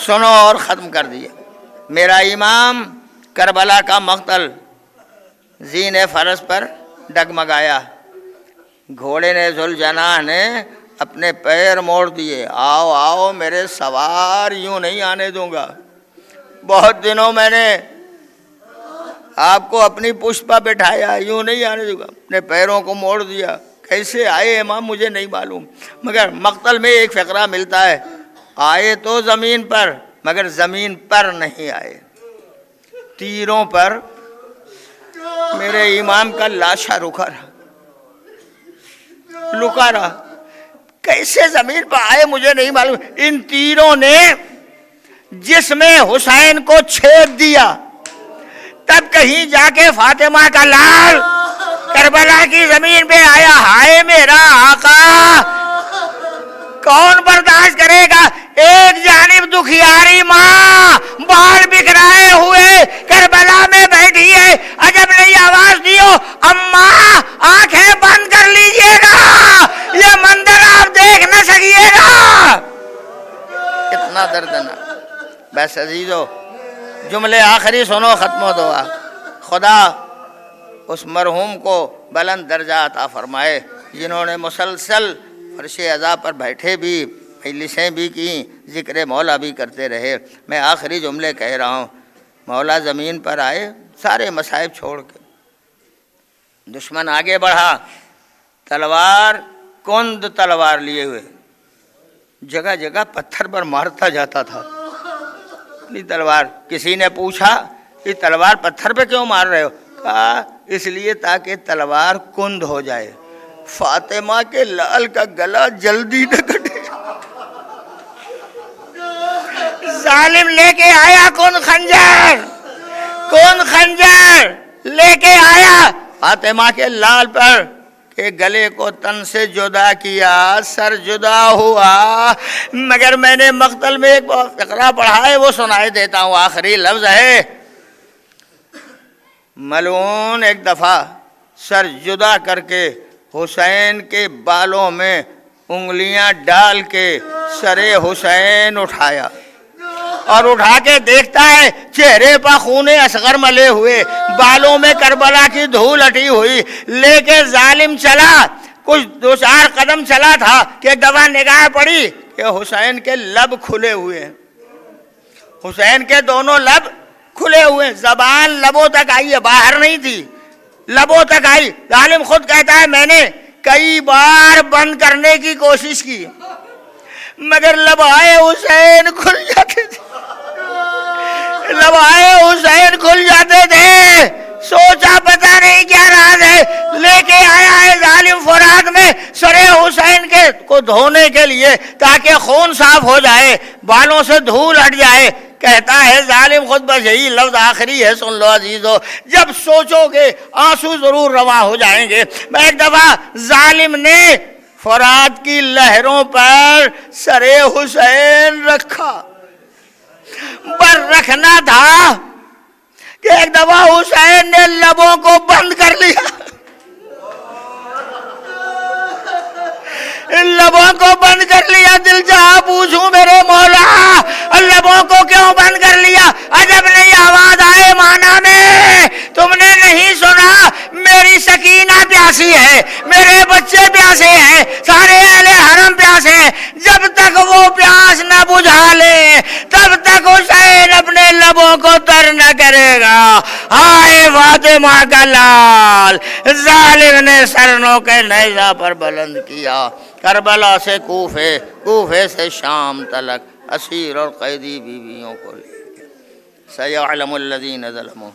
سنو اور ختم کر دیا، میرا امام کربلا کا مقتل زین فرس پر ڈگمگایا، گھوڑے نے ذوالجناح نے اپنے پیر موڑ دیے، آؤ آؤ میرے سوار، یوں نہیں آنے دوں گا، بہت دنوں میں نے آپ کو اپنی پشت پر بٹھایا، یوں نہیں آنے دوں گا، اپنے پیروں کو موڑ دیا۔ کیسے آئے امام مجھے نہیں معلوم، مگر مقتل میں ایک فقرہ ملتا ہے، آئے تو زمین پر مگر زمین پر نہیں آئے، تیروں پر میرے امام کا لاشا رکا رہا، کیسے زمین پر آئے مجھے نہیں معلوم۔ ان تیروں نے جسم حسین کو چھید دیا، تب کہیں جا کے فاطمہ کا لال کربلا کی زمین پہ آیا، ہائے میرا آقا کون برداشت کرے گا؟ ایک جانب دکھیاری ماں بال بکھرائے ہوئے کربلا میں بیٹھی ہے، عجب نہیں آواز دیو اماں آنکھیں بند کر لیجئے گا، یہ منظر آپ دیکھ نہ سکیے گا، اتنا دردناک۔ بس عزیزو جملے آخری سنو، ختم و دعا۔ خدا اس مرحوم کو بلند درجہ عطا فرمائے جنہوں نے مسلسل فرش عزا پر بیٹھے بھی، مجلسیں بھی کی، ذکر مولا بھی کرتے رہے۔ میں آخری جملے کہہ رہا ہوں، مولا زمین پر آئے سارے مصائب چھوڑ کے، دشمن آگے بڑھا، تلوار کند تلوار لیے ہوئے جگہ جگہ پتھر پر مارتا جاتا تھا اپنی تلوار۔ کسی نے پوچھا یہ تلوار پتھر پہ کیوں مار رہے ہو؟ کہا اس لیے تاکہ تلوار کند ہو جائے، فاطمہ کے لال کا گلا جلدی نہ کٹے۔ ظالم لے کے آیا کون خنجر لے کے آیا فاطمہ کے لال پر کہ گلے کو تن سے جدا کیا، سر جدا ہوا۔ مگر میں نے مقتل میں ایک فقرہ پڑھا ہے وہ سنائے دیتا ہوں، آخری لفظ ہے، ملعون ایک دفعہ سر جدا کر کے حسین کے بالوں میں انگلیاں ڈال کے سر حسین اٹھایا، اور اٹھا کے دیکھتا ہے چہرے پر خون اصغر ملے ہوئے، بالوں میں کربلا کی دھول ہٹی ہوئی، لے کے ظالم چلا، کچھ دو چار قدم چلا تھا کہ ایک دفعہ نگاہ پڑی کہ حسین کے لب کھلے ہوئے ہیں، حسین کے دونوں لب کھلے ہوئے ہیں، زبان لبوں تک آئی ہے، باہر نہیں تھی، لبوں تک آئی۔ ظالم خود کہتا ہے میں نے کئی بار بند کرنے کی کوشش کی مگر لبائے حسین کھل جاتے تھے، لبائے حسین کھل جاتے تھے۔ سوچا پتہ نہیں کیا راز ہے، لے کے آیا ہے ظالم فرات میں سر حسین کے کو دھونے کے لیے تاکہ خون صاف ہو جائے، بالوں سے دھول ہٹ جائے۔ کہتا ہے ظالم خود، بس یہی لفظ آخری ہے، سن لو عزیزو، جب سوچو گے آنسو ضرور رواں ہو جائیں گے۔ ایک دفعہ ظالم نے فرات کی لہروں پر سر حسین رکھا، پر رکھنا تھا کہ ایک دفعہ حسین نے لبوں کو بند کر لیا، لبوں کو بند کر لیا۔ دل چاہا پوچھوں میرے مولا لبوں کو کیوں بند کر لیا؟ عجب نہیں آواز آئے مانا میں، تم نے نہیں سنا میری سکینہ پیاسی ہے، میرے بچے پیاسے ہیں، سارے اہل حرم پیاسے ہیں، جب تک وہ پیاس نہ بجھا لے تب تک حسین اپنے لبوں کو تر نہ کرے گا۔ ہائے فاطمہ کا لال، ظالم نے سرنوں کے نیزہ پر بلند کیا، کربلا سے کوفے، کوفے سے شام تلک، اسیر اور قیدی بیویوں کو لے کے۔ سیعلم الذین ظلموا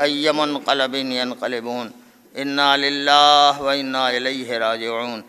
ای منقلب ینقلبون، انا للہ و انا الیہ راجعون۔